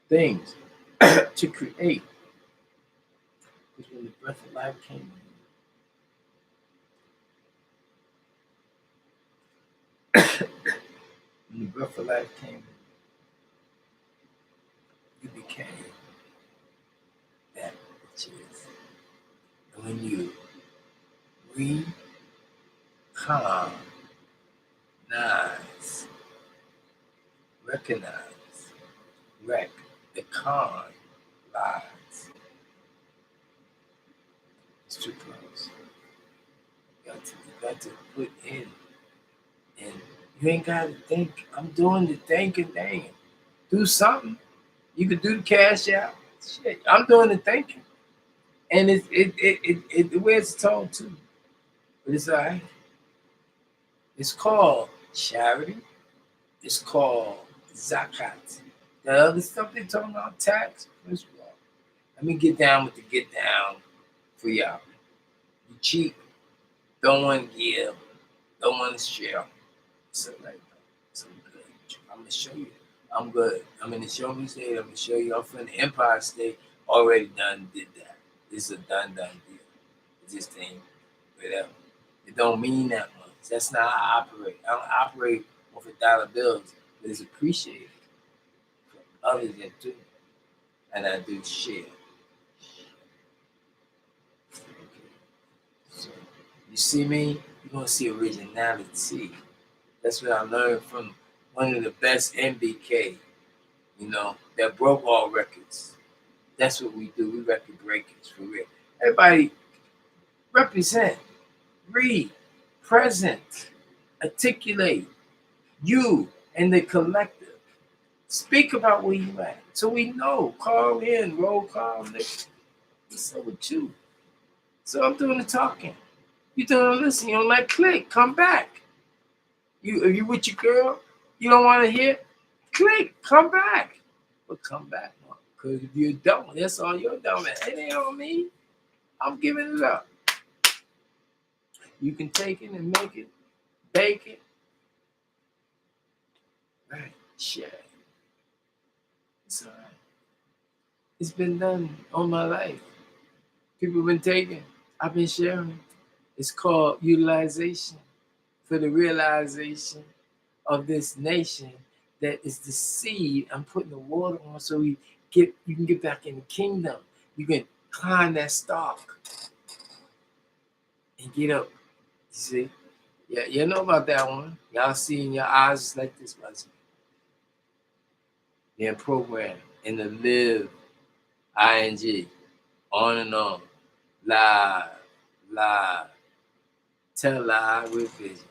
[SPEAKER 1] things to create. Because when the breath of life came in, when the breath of life came in, you became that which is. And when you recognize, the con lies. It's too close. You got to put in, and you ain't got to think. I'm doing the thinking thing. Do something. You could do the cash out. Shit, I'm doing the thinking, and it wears its tone too. But it's all right. It's called charity. It's called zakat. The other stuff they talking about, tax. First of all, let me get down with the get down for y'all. You cheap, don't want to give, don't want to share. So like, so good. I'm gonna show you. I'm good. I'm in the show me state. I'm gonna show you. I'm from the Empire State. Already done did that. It's a done deal. It just ain't whatever. It don't mean that much. That's not how I operate. I don't operate off of dollar bills, but it's appreciated for others that do. And I do share. Okay. So you see me, you're gonna see originality. That's what I learned from one of the best MBK, that broke all records. That's what we do. We record breakers for real. Everybody represent, read, present, articulate, you and the collective. Speak about where you at. So we know. Call in, roll call, nigga. What's up with you? So I'm doing the talking. You doing the listening. You don't like click. Come back. If you with your girl, you don't want to hear, click, come back. But come back, because if you don't, that's all you're doing. It ain't on me. I'm giving it up. You can take it and make it, bake it. Right, share it. It's all right. It's been done all my life. People have been taking. I've been sharing. It's called utilization for the realization of this nation that is the seed I'm putting the water on so you can get back in the kingdom. You can climb that stalk and get up. You see? Yeah, you know about that one. Y'all see in your eyes like this, was they're programmed in the live ing on and on. Live, live. Tell live with vision.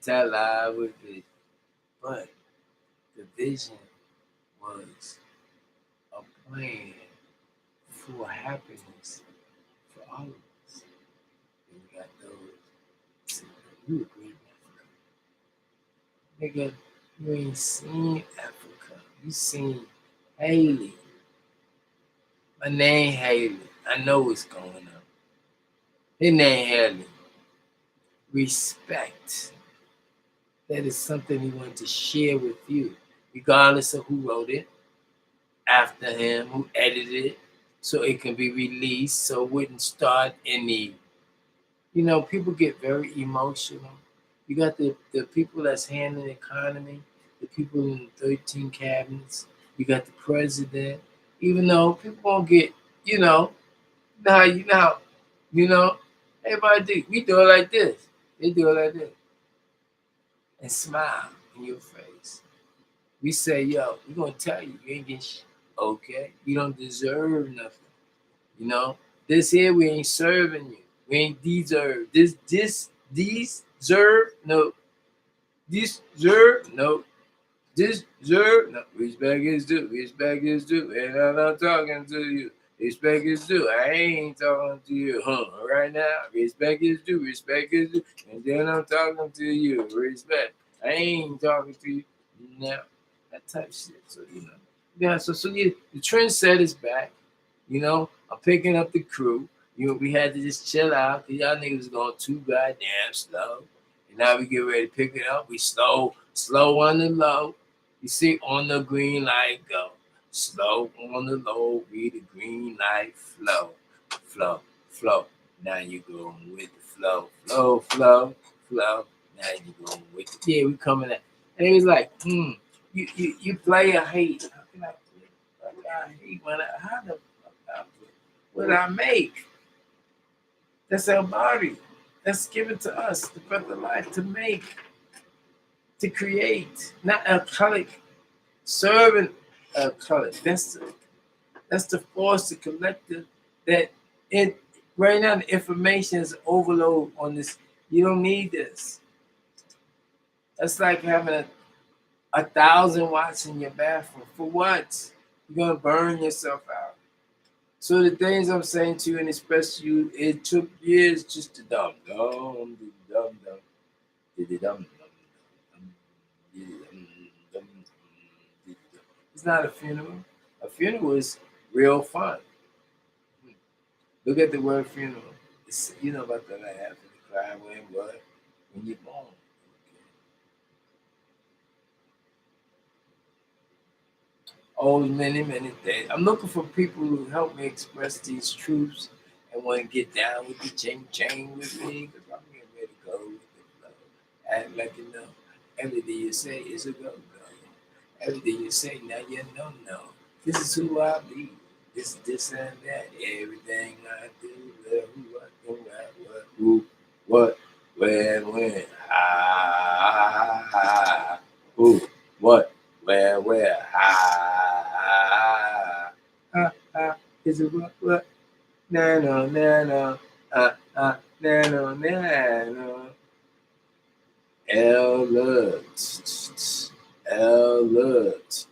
[SPEAKER 1] Tell live with vision. But the vision was a plan for happiness for all of us. And we got those. You agree, Africa. Nigga, you ain't seen Africa. You seen Haley. My name Haley. I know what's going on. His name Haley. Respect. That is something he wanted to share with you, regardless of who wrote it, after him, who edited it, so it can be released, so it wouldn't start any. People get very emotional. You got the people that's handling the economy, the people in the 13 cabinets, you got the president, even though people won't get, now, everybody do. We do it like this. They do it like this. And smile in your face. We say, yo, we're going to tell you, you ain't getting shit. Okay? You don't deserve nothing. This here, we ain't serving you. We ain't deserve. Deserve, no. Deserve, no. Deserve, no. Respect is due. Respect is due. And I'm not talking to you. Respect is due. I ain't talking to you, right now. Respect is due. Respect is due. And then I'm talking to you. Respect. I ain't talking to you now. That type of shit. So, Yeah, so the trendset is back. I'm picking up the crew. We had to just chill out because y'all niggas was going too goddamn slow. And now we get ready to pick it up. We slow on the low. You see, on the green light go. Slow on the low, be the green light flow. Flow, flow. Now you going with the flow. Flow, flow, flow. Now you going with it. Yeah, we coming at. And it was like, you play a hate. How can I play? I hate how the fuck I play? What I make? That's our body. That's given to us, the breath of life, to make, to create, not alcoholic, serving alcoholic. That's the force, the collective. That it right now the information is overload on this. You don't need this. That's like having 1,000 watts in your bathroom. For what? You're gonna burn yourself out. So the things I'm saying to you and express to you, it took years just to dumb. It's not a funeral. A funeral is real fun. Look at the word funeral. It's, about the laugh and the cry when you're born. Oh, many things. I'm looking for people who help me express these truths and want to get down with the chain with me because I'm getting ready to go with the flow. Act like you know. Everything you say is a go. Everything you say now you know. This is who I be. This and that. Everything I do, who, what, who, what, when, who, what, where, is it what, nano, nano, alert.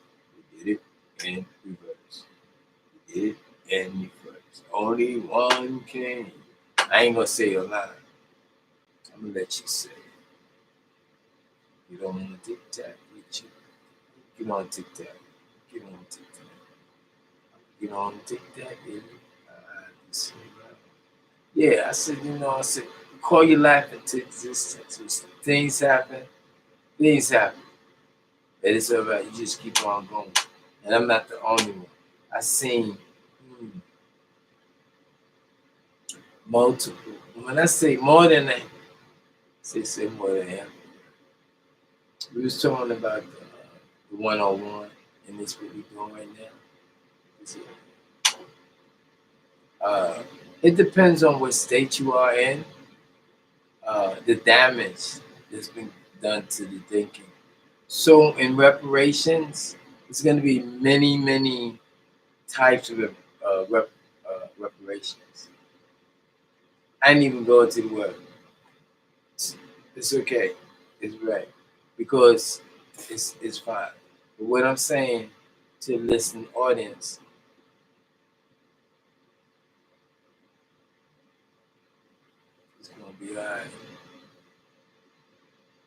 [SPEAKER 1] We did it in reverse. We did it in reverse. Only one can. I ain't gonna say a line. I'm gonna let you say it. You don't want to tic-tac with you. Get on tic-tac. Get on tic-tac. Get on tic-tac, baby. Yeah, I said, call your life into existence. Things happen. Things happen. And it's all right. You just keep on going. And I'm not the only one. I seen multiple. When I say more than that, say more than that. We was talking about the 101, and this what we're doing right now. It depends on what state you are in, the damage that's been done to the thinking. So in reparations, it's going to be many, many types of reparations. I didn't even go into the word. It's okay. It's right. Because it's fine. But what I'm saying to the listening audience, it's gonna be alright.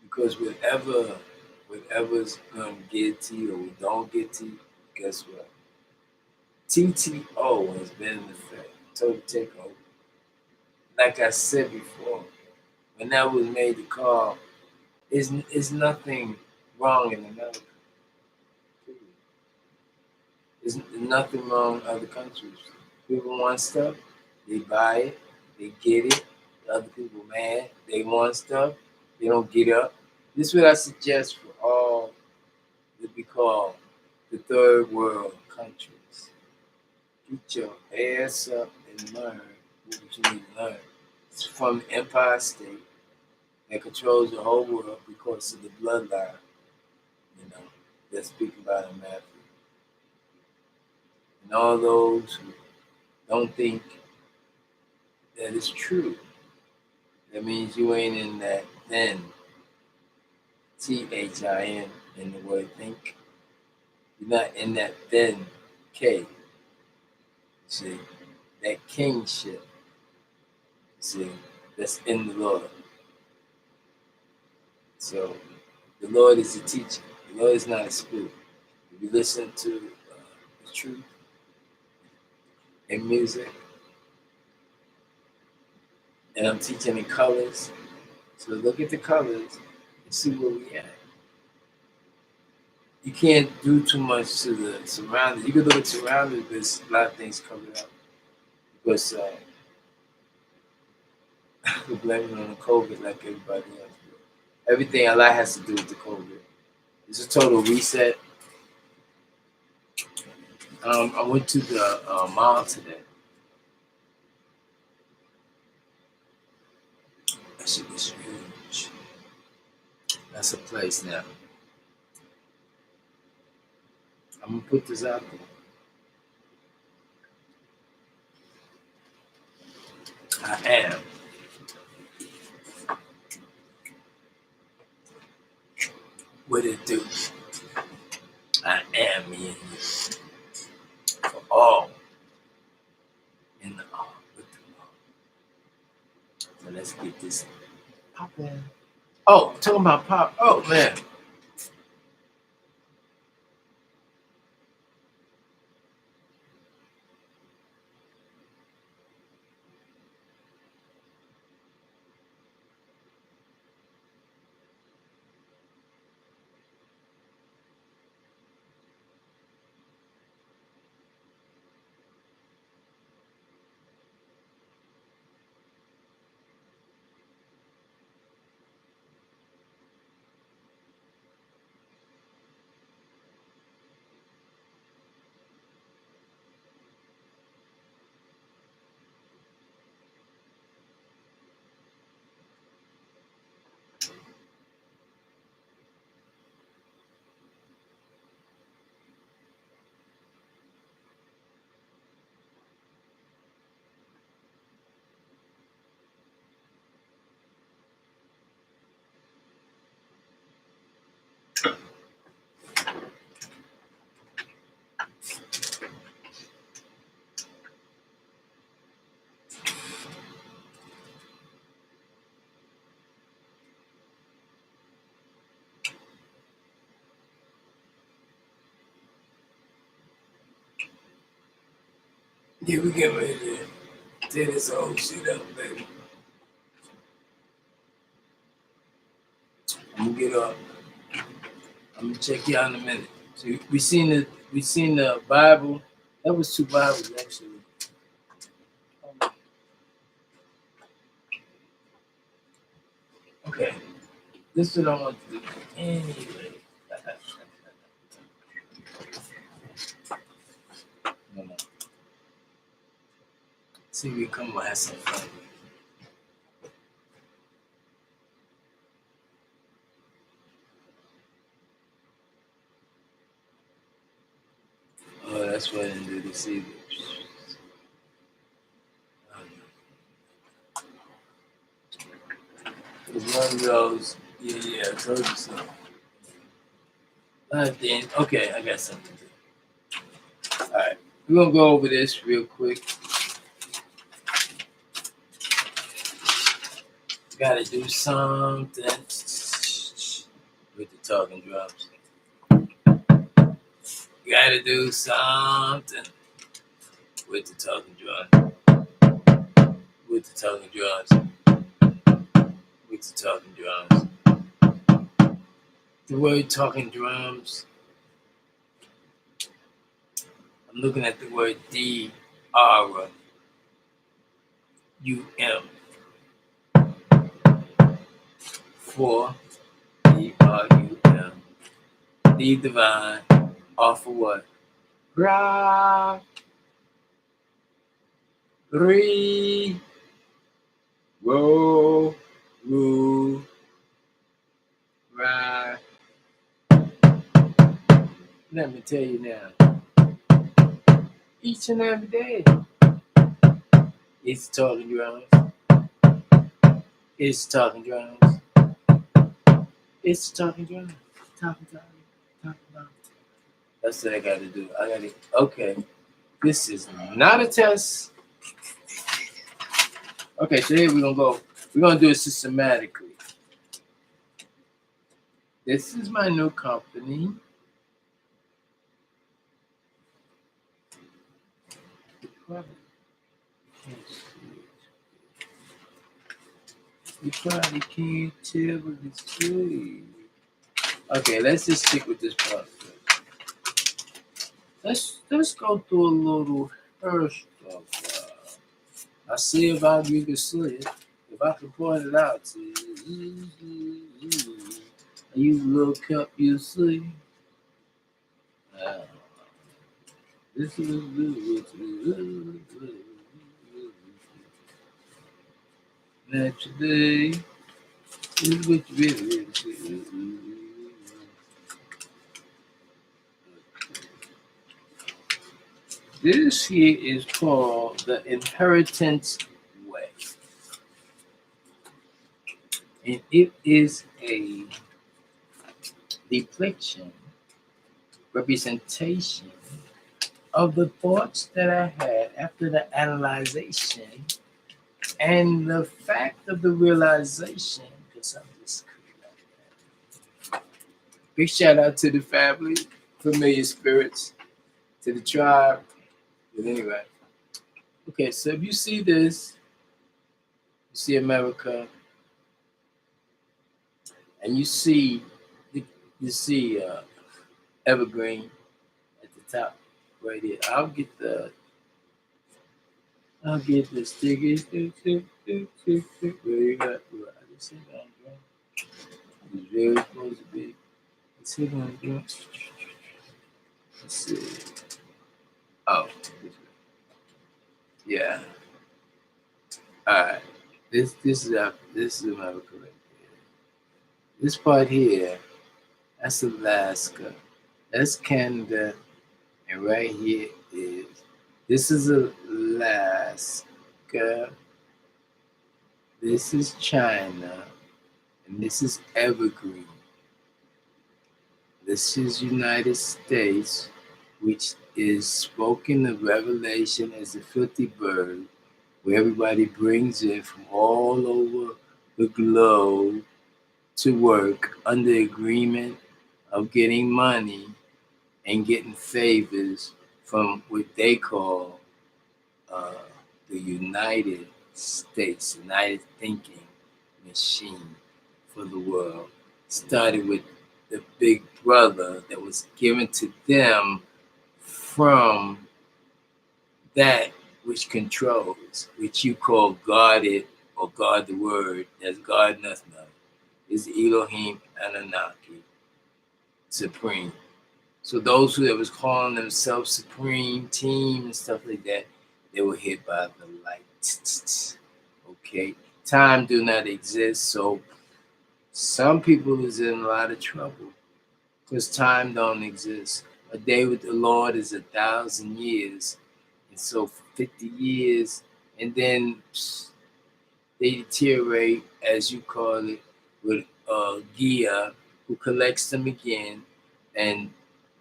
[SPEAKER 1] Because whatever's gonna get to you or we don't get to you, guess what? TTO has been in effect. Total takeover. Like I said before, when that was made the call, is nothing wrong in America. There's nothing wrong in other countries. People want stuff, they buy it, they get it. Other people mad, they want stuff, they don't get up. This is what I suggest for all that we call the third world countries. Get your ass up and learn what you need to learn. It's from the Empire State that controls the whole world because of the bloodline, you know, that's speaking about in Matthew. And all those who don't think that it's true, that means you ain't in that then, THIN, in the word think. You're not in that then, K. See, that kingship, see, that's in the Lord. So the Lord is a teacher. The Lord is not a spirit. If you listen to the truth in music, and I'm teaching in colors, so look at the colors and see where we at. You can't do too much to the surroundings. You can look at surroundings, but there's a lot of things covered up. Because we're blaming on the COVID like everybody else. Everything Allah has to do with the COVID. It's a total reset. I went to the mall today. That shit was huge. That's a place now. I'm gonna put this out there. I am. What it do? I am me and you. For all. In the all. With the all. So let's get this poppin'. Oh, talking about pop. Oh man. Yeah, we get ready to tear this whole shit up, baby. I'm gonna get up. I'm gonna check you out in a minute. So we seen the Bible. That was two Bibles actually. Okay, this is what I want to do. Anyway, See, we come and have some fun. Oh, that's why I didn't do this either. It's one of those. Yeah, I told you so. Then, okay, I got something. All right, we're gonna go over this real quick. Gotta do something with the talking drums. Gotta do something with the talking drums. With the talking drums. With the talking drums. The word talking drums. I'm looking at the word D-R-U-M. For D-R-U-M. The divine. R for what? Ra. Re. Ro. Ru. Ra. Let me tell you now. Each and every day. It's talking drums. It's talking drums. It's talking drums. Talking. That's what I gotta do. Okay. This is not a test. Okay, so here we're gonna do it systematically. This is my new company. You probably can't tell what it's doing. Okay, let's just stick with this part. Let's go through a little first of I see if you can see it. If I can point it out to you. You look up, you see. This is not today. This is what you really see. This here is called the inheritance way. And it is a depiction, representation of the thoughts that I had after the analyzation and the fact of the realization, because I'm just like that. Big shout out to the family, familiar spirits, to the tribe. But anyway, okay, so if you see this, you see America, and you see evergreen at the top right here. I'll get the stickers. Where you got? I just said it's very supposed to be. Let's see what I'm doing. Let's see. Oh, yeah. All right. This is America right here. This part here, that's Alaska. That's Canada, and right here this is Alaska. This is China, and this is evergreen. This is United States, which is spoken of Revelation as a filthy bird, where everybody brings it from all over the globe to work under agreement of getting money and getting favors from what they call the United States, United Thinking Machine for the world. Started with the big brother that was given to them from that which controls, which you call guarded or guard the word, that's God nothing of, is Elohim Anunnaki, supreme. So those who was calling themselves supreme team and stuff like that, they were hit by the light. Okay, time do not exist, so some people is in a lot of trouble because time don't exist. A day with the Lord is 1,000 years, and so 50 years, and then they deteriorate, as you call it, with Gia, who collects them again, and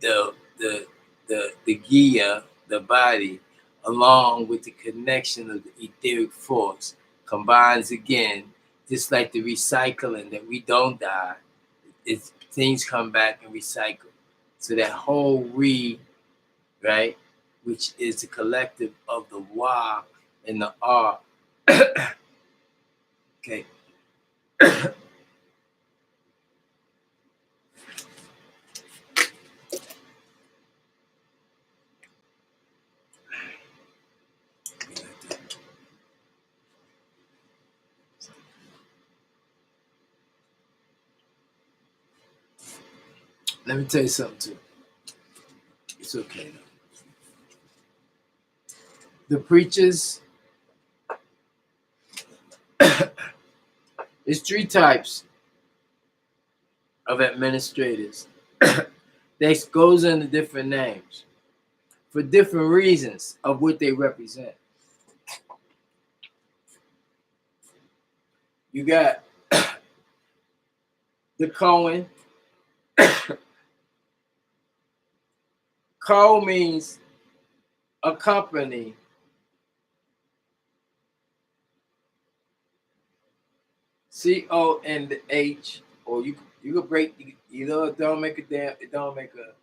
[SPEAKER 1] the the the Gia, the body, along with the connection of the etheric force, combines again, just like the recycling that we don't die. It's things come back and recycle. So that whole right, which is the collective of the Wa and the R. Okay. Let me tell you something too. It's okay though. The preachers, there's three types of administrators. They goes under different names for different reasons of what they represent. You got the Cohen. Co means a company. CONH, or you could break, you know, it don't make a damn, it don't make a,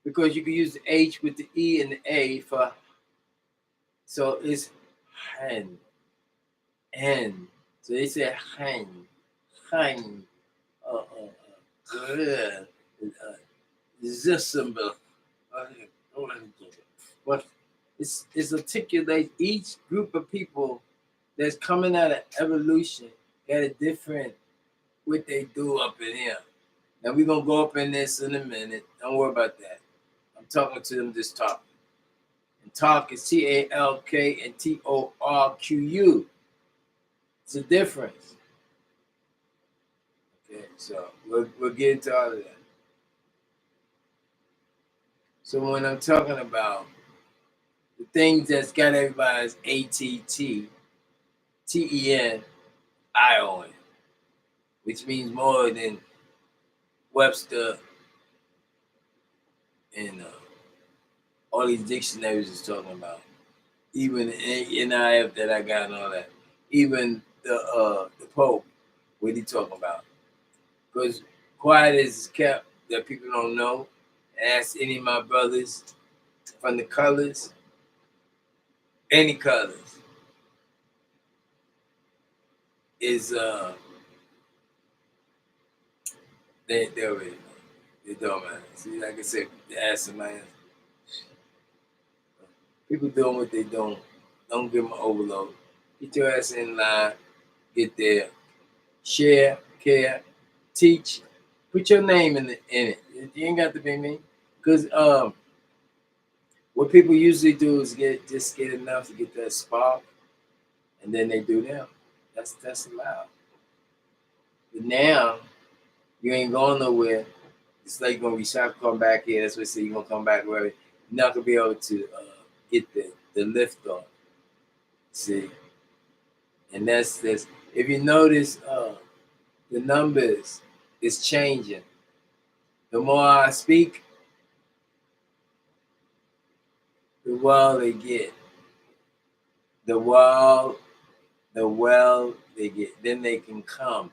[SPEAKER 1] because you can use the H with the E and the A for, so it's hen, hen. So they say hen, hen, this symbol. But it's articulate each group of people that's coming out of evolution got a different what they do up in here. Now we're gonna go up in this in a minute. Don't worry about that. I'm talking to them this talk. And talk is TALK and TORQU. It's a difference. Okay, so we'll get into all of that. So when I'm talking about the things that's got everybody's ATTTENION, which means more than Webster and all these dictionaries is talking about. Even the NIF that I got and all that. Even the Pope, what he talking about? Because quiet is kept that people don't know. Ask any of my brothers from the colors, any colors, is they already know. It don't matter. See, like I said, ask somebody. People doing what they don't. Don't give them an overload. Get your ass in line. Get there. Share, care, teach. Put your name in it. You ain't got to be me. Because what people usually do is just get enough to get that spark, and then they do them. That's allowed. But now you ain't going nowhere. It's like you're gonna recycle, come back here. That's what I say. You're gonna come back where you're not gonna be able to get the lift on. See, and that's if you notice, the numbers is changing. The more I speak, the well they get. The well they get. Then they can come.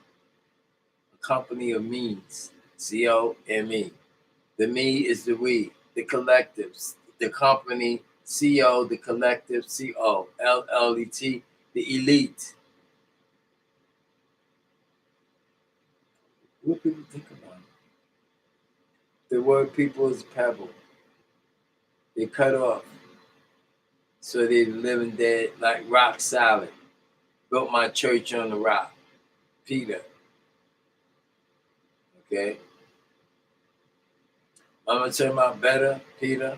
[SPEAKER 1] A company of me's. COME. The me is the we, the collectives, the company, CO, the collective, COLLET, the elite. What people think about it? The word people is pebble. They cut off. So they living dead like rock solid. Built my church on the rock. Peter. Okay. I'm gonna turn out better, Peter.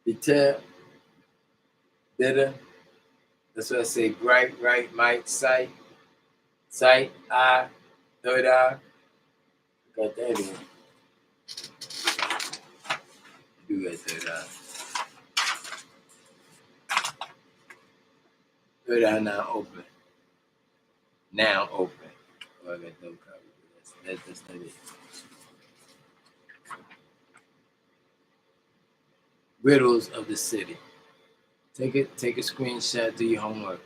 [SPEAKER 1] Peter. bitter. That's what I say. Bright, right, might, sight, eye, third eye. Got that in. You got third eye. Third eye now open. Now open. Oh, I got no copy. That's not it. Riddles of the city. Take a screenshot. Do your homework.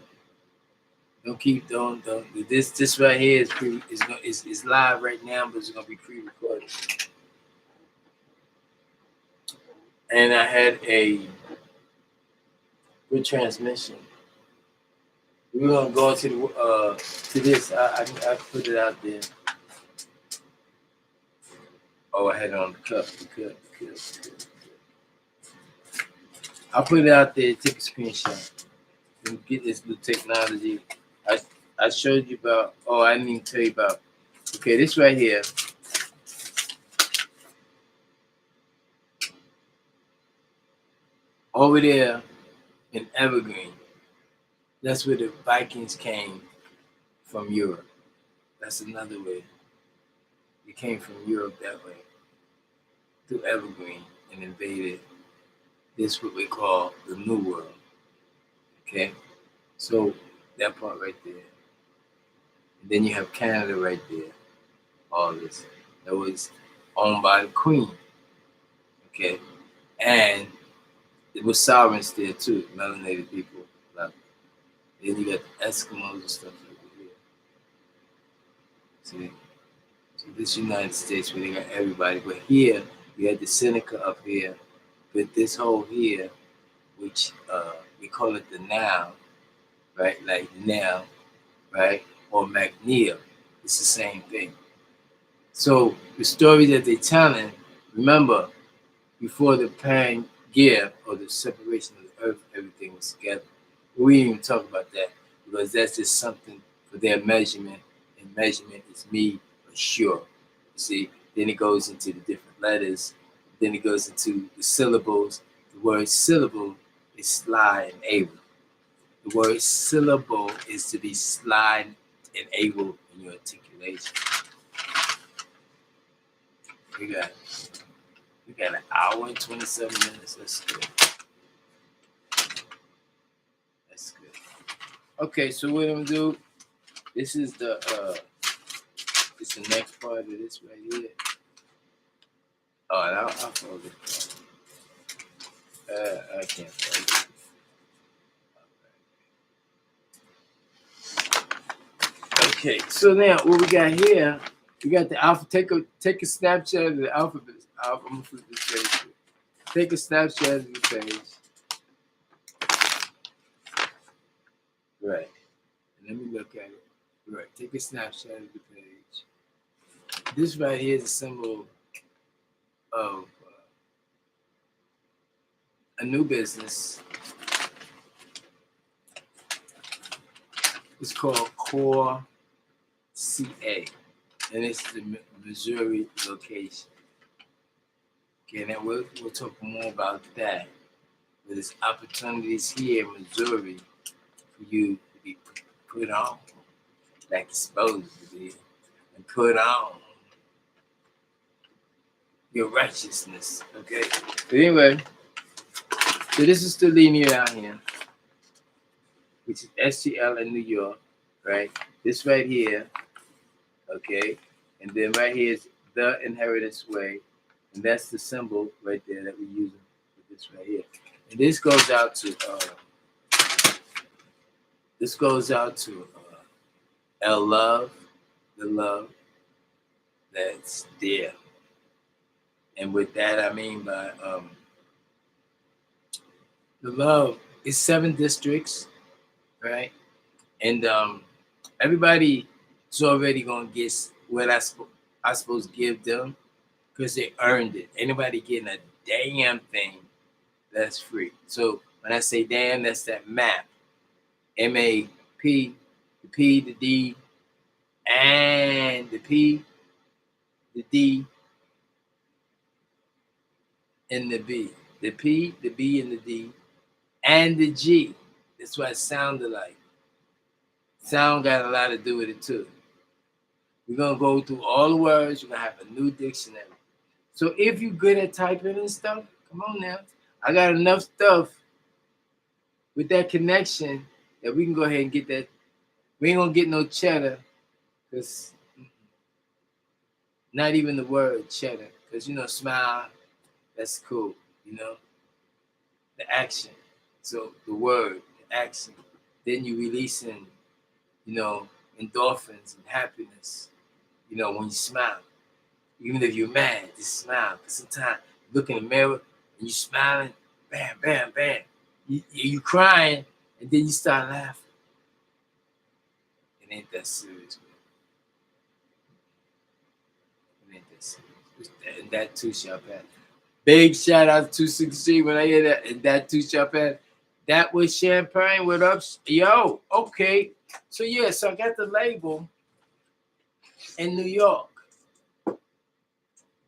[SPEAKER 1] Don't. This right here is live right now, but it's gonna be pre-recorded. And I had a good transmission. We're gonna go into to this. I put it out there. Oh, I had it on the cup. The cup. I'll put it out there. Take a screenshot. And get this new technology. I showed you about. Oh, I didn't even tell you about. Okay, this right here. Over there in Evergreen. That's where the Vikings came from Europe. That's another way. They came from Europe that way through Evergreen and invaded this what we call the New World. Okay, so that part right there. And then you have Canada right there. All this that was owned by the Queen. Okay, and it was sovereigns there too, melanated people. Like, then you got the Eskimos and stuff over here. See, so this United States where they got everybody, but here you had the Seneca up here, with this hole here, which we call it the now, right? Like now, right? Or McNeil. It's the same thing. So the story that they're telling, remember, before the Pangea or the separation of the earth, everything was together. We didn't even talk about that because that's just something for their measurement, and measurement is me for sure. You see, then it goes into the different letters, then it goes into the syllables. The word syllable is sly and able. The word syllable is to be sly and able in your articulation. We got an hour and 27 minutes. That's good. That's good. Okay, so what I'm gonna do? This is it's the next part of this right here. Oh, and I'll fold it. I can't fold it. Okay, so now what we got here? We got the alpha. Take a snapshot of the alphabet. I'm gonna flip this page. Take a snapshot of the page. Right. And let me look at it. Right. Take a snapshot of the page. This right here is a symbol of a new business. It's called Core CA, and it's the Missouri location. Okay, now we'll talk more about that. But there's opportunities here in Missouri for you to be put on, like you're supposed to be, and put on your righteousness. Okay. But anyway, so this is the linear out here, which is STL in New York, right? This right here, okay, and then right here is the Inheritance Way, and that's the symbol right there that we're using for this right here. And this goes out to L love, the love that's there. And with that I mean by the love is 7 districts, right? And everybody is already gonna get what I supposed to give them because they earned it. Anybody getting a damn thing that's free. So when I say damn, that's that map. MAP, the P, the D, and the P, the D, and the B. The P, the B, and the D, and the G. That's what it sounded like. Sound got a lot to do with it too. We're gonna go through all the words. We're gonna have a new dictionary. So if you're good at typing and stuff, come on now. I got enough stuff with that connection that we can go ahead and get that. We ain't gonna get no cheddar, because not even the word cheddar, because smile, that's cool, the action. So the word, the action, then you releasing, endorphins and happiness, when you smile. Even if you're mad, just smile. Because sometimes you look in the mirror and you smiling, bam, bam, bam. You crying, and then you start laughing. It ain't that serious, man. It ain't that serious. And that too shall pass. Big shout out to 263 when I hear that. And that too shall pass. That was Champagne. What up? Yo, okay. So yeah, so I got the label in New York.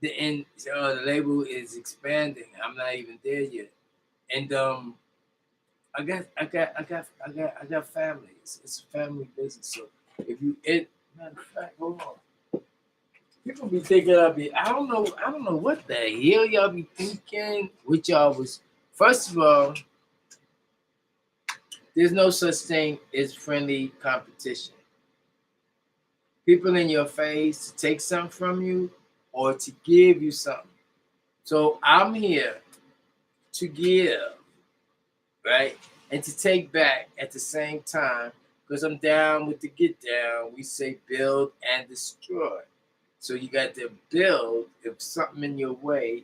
[SPEAKER 1] The label is expanding. I'm not even there yet. And I got family. It's a family business. So if you matter of fact, hold on. People be thinking I don't know what the hell y'all be thinking. Which y'all was, first of all, there's no such thing as friendly competition. People in your face to take something from you or to give you something. So I'm here to give, right? And to take back at the same time, because I'm down with the get down. We say build and destroy. So you got to build. If something in your way,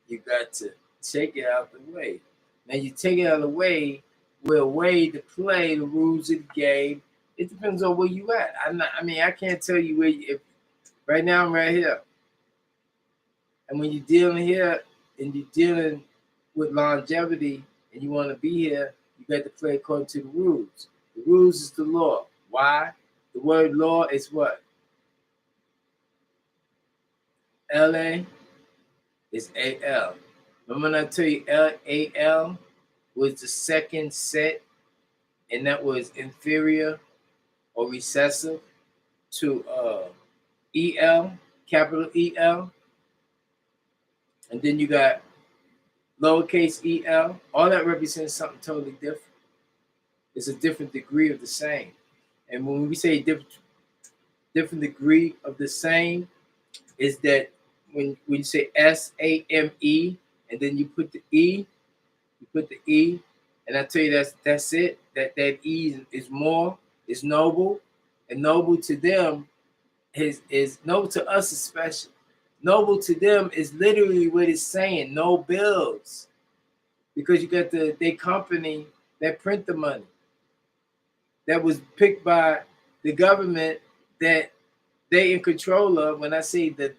[SPEAKER 1] you got to take it out of the way. Now you take it out of the way, we're a way to play the rules of the game. It depends on where you at. I can't tell you where if right now I'm right here. And when you're dealing here and you're dealing with longevity and you want to be here, you got to play according to the rules. The rules is the law. Why? The word law is what? LA is AL. Remember when I tell you AL was the second set, and that was inferior or recessive to EL, capital EL, and then you got lowercase el. All that represents something totally different. It's a different degree of the same. And when we say different degree of the same, is that when you say SAME and then you put the E, and I tell you that's it. That E is more, is noble, and noble to them is noble to us is special. Noble to them is literally what it's saying. No bills, because you got they company that print the money that was picked by the government that they in control of. When I say that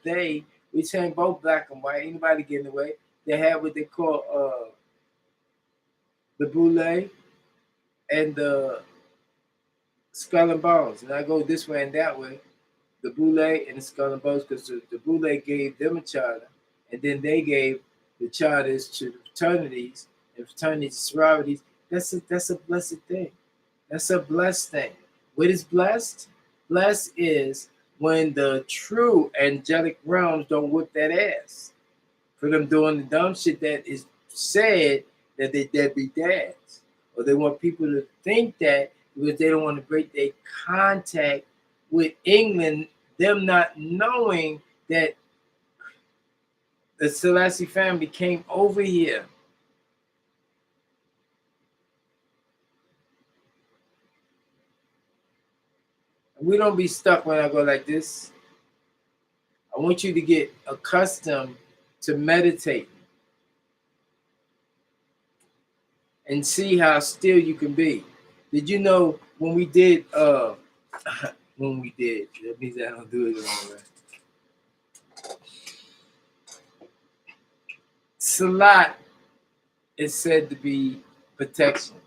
[SPEAKER 1] we saying both black and white. Anybody getting away? They have what they call the boule and the skull and bones. And I go this way and that way. The boule and the skull and bones, because the boule gave them a charter, and then they gave the charters to the fraternities and fraternities, sororities. That's a blessed thing. That's a blessed thing. What is blessed? Blessed is when the true angelic realms don't whip that ass for them doing the dumb shit that is said that they deadbeat dads. Or they want people to think that because they don't want to break their contact with England, them not knowing that the Selassie family came over here. We don't be stuck when I go like this. I want you to get accustomed to meditate and see how still you can be. Did you know when we did that means I don't do it anymore. Salat is said to be protection,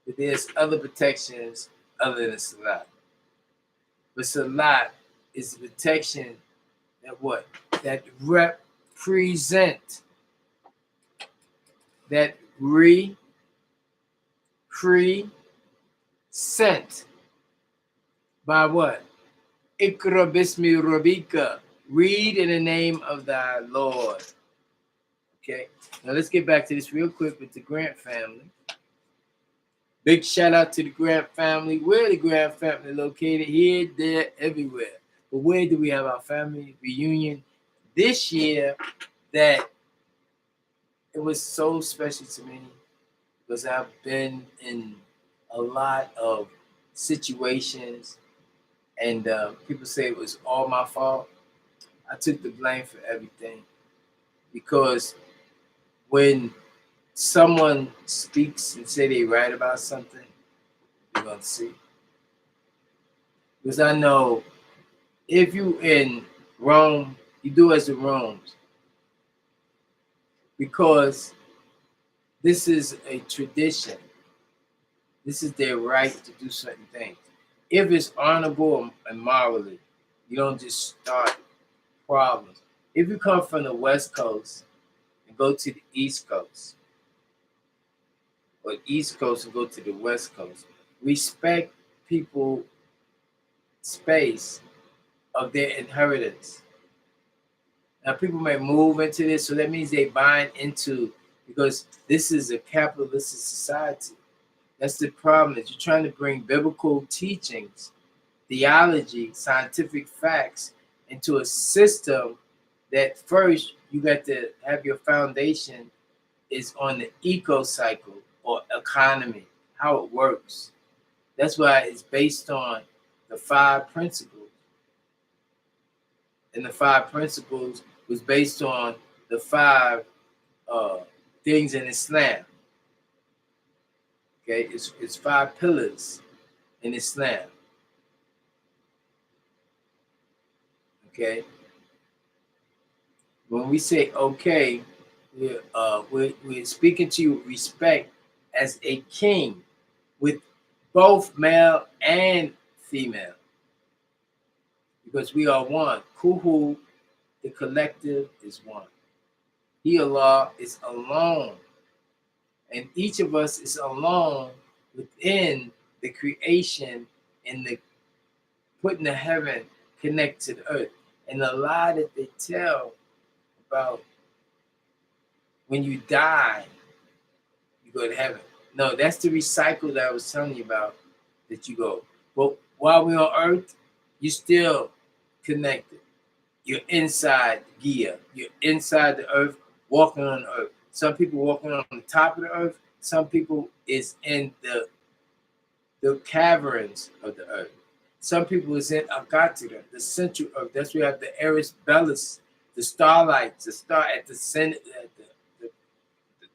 [SPEAKER 1] but there's other protections other than Salat. But Salat is the protection that what? That represent, that free, sent by what? Ikra bismi rabbika. Read in the name of thy Lord. Okay. Now let's get back to this real quick with the Grant family. Big shout out to the Grant family. Where the Grant family located? Here, there, everywhere. But where do we have our family reunion this year? That it was so special to me because I've been in a lot of situations, and people say it was all my fault. I took the blame for everything because when someone speaks and say they right about something, you're gonna see. Because I know if you in Rome, you do as the Romans. Because this is a tradition. This is their right to do certain things. If it's honorable and morally, you don't just start problems. If you come from the West Coast and go to the East Coast, or East Coast and go to the West Coast, respect people space of their inheritance. Now people may move into this, so that means they bind into, because this is a capitalistic society. That's the problem, is you're trying to bring biblical teachings, theology, scientific facts into a system that first you got to have your foundation is on the eco cycle or economy, how it works. That's why it's based on the five principles. And the five principles was based on the five things in Islam. Okay, it's five pillars in Islam. Okay, when we say okay, we're speaking to you with respect as a king, with both male and female, because we are one. Kuhu, the collective, is one. He, Allah, is alone, and each of us is alone within the creation and the putting the heaven connect to the earth. And a lie that they tell about when you die, you go to heaven. No, that's the recycle that I was telling you about, that you go. But while we're on earth, you're still connected. You're inside Gia. You're inside the earth, walking on the earth. Some people walking on the top of the earth. Some people is in the caverns of the earth. Some people is in Agatira, the central earth. That's where you have the Eris Bellis, the starlights, the star at the center, at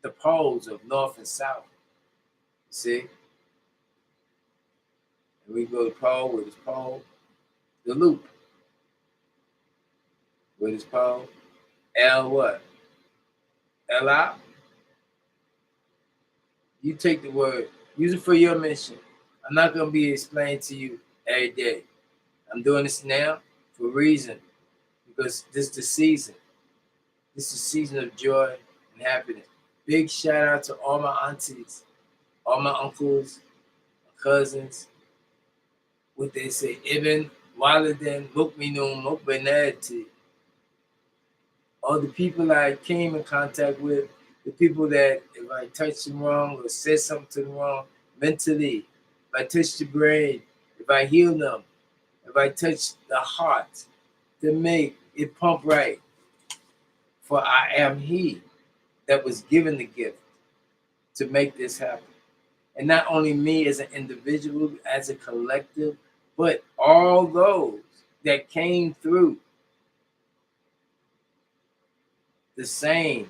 [SPEAKER 1] the poles of north and south. You see? And we go to pole, where this pole, the loop. Where this pole, L what? L out. You take the word, use it for your mission. I'm not going to be explaining to you every day. I'm doing this now for a reason, because this is the season. This is the season of joy and happiness. Big shout out to all my aunties, all my uncles, my cousins. What they say, Ibn Walidin Mukminun Mukbanati. All the people I came in contact with, the people that if I touched them wrong or said something to them wrong mentally, if I touched the brain, if I heal them, if I touch the heart to make it pump right, for I am He that was given the gift to make this happen. And not only me as an individual, as a collective, but all those that came through the same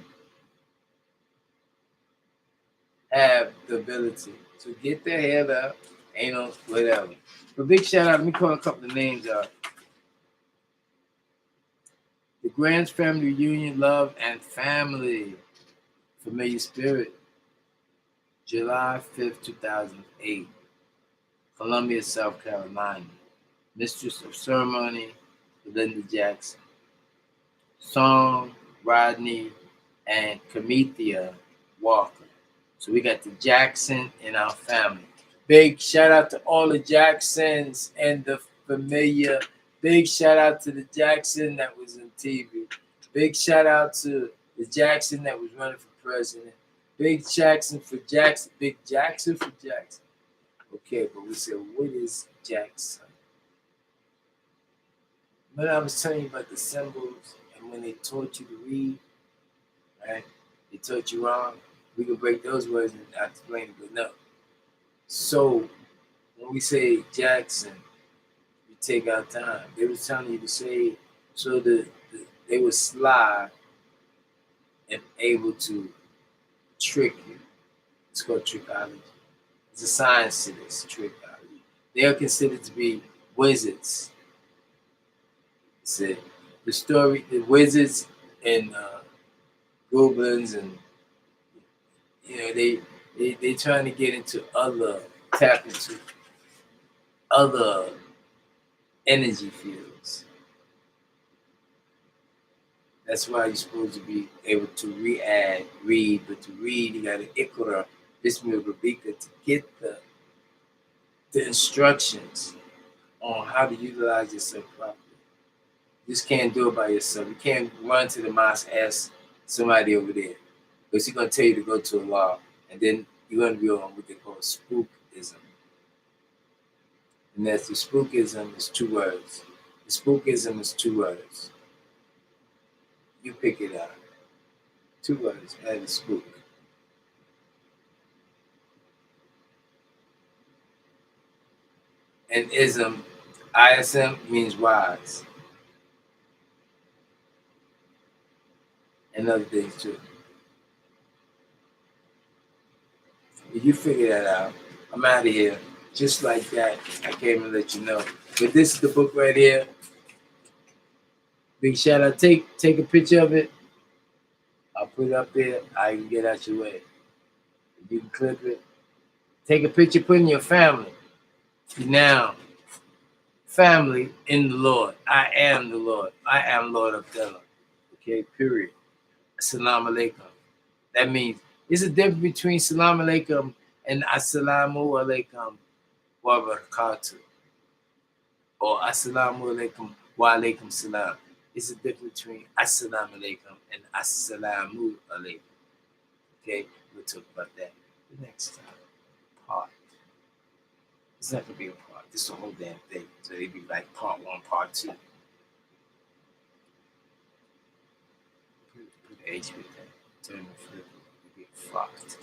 [SPEAKER 1] have the ability to get their head up, ain't no whatever. But big shout out, let me call a couple of names out. The Grants Family Reunion, Love and Family, Familiar Spirit, July 5th, 2008, Columbia, South Carolina. Mistress of Ceremony, Belinda Jackson. Song, Rodney, and Kamithia Walker. So we got the Jackson in our family. Big shout out to all the Jacksons and the familiar. Big shout out to the Jackson that was on TV. Big shout out to the Jackson that was running for president. Big Jackson for Jackson. Big Jackson for Jackson. Okay, but we said, what is Jackson? When I was telling you about the symbols and when they taught you to read, right? They taught you wrong. We can break those words and not explain it, but no. So when we say Jackson, we take our time. They was telling you to say so they were sly and able to trick you. It's called trickology. There's a science to this trickology. They are considered to be wizards. See, the wizards and goblins, and they trying to get into tap into other energy fields. That's why you're supposed to be able to read, but to read you got to ikra, bismillah, rabika, to get the instructions on how to utilize yourself properly. You just can't do it by yourself. You can't run to the mosque, ask somebody over there, because he's gonna tell you to go to Allah, and then you're gonna be on what they call spookism. And that's the spookism is 2 words. The spookism is 2 words. You pick it out. 2 words, add a spook. And ISM means wise. And other things too. If you figure that out, I'm out of here. Just like that, I came and let you know. But this is the book right here. Big shout out. Take a picture of it. I'll put it up there. I can get out your way. You can clip it. Take a picture, put in your family. Now, family in the Lord. I am the Lord. I am Lord Abdullah. Okay, period. Assalamu alaikum. That means there's a difference between salam alaikum and assalamu alaikum wabarakatuh, or assalamu alaikum wa alaikum salam. It's a difference between assalamu alaikum and assalamu alaikum. Okay, we'll talk about that the next time. Part. It's not gonna be a part. This is the whole damn thing. So it'd be like part 1, part 2. Put H with that. Turn the flip. You get fucked.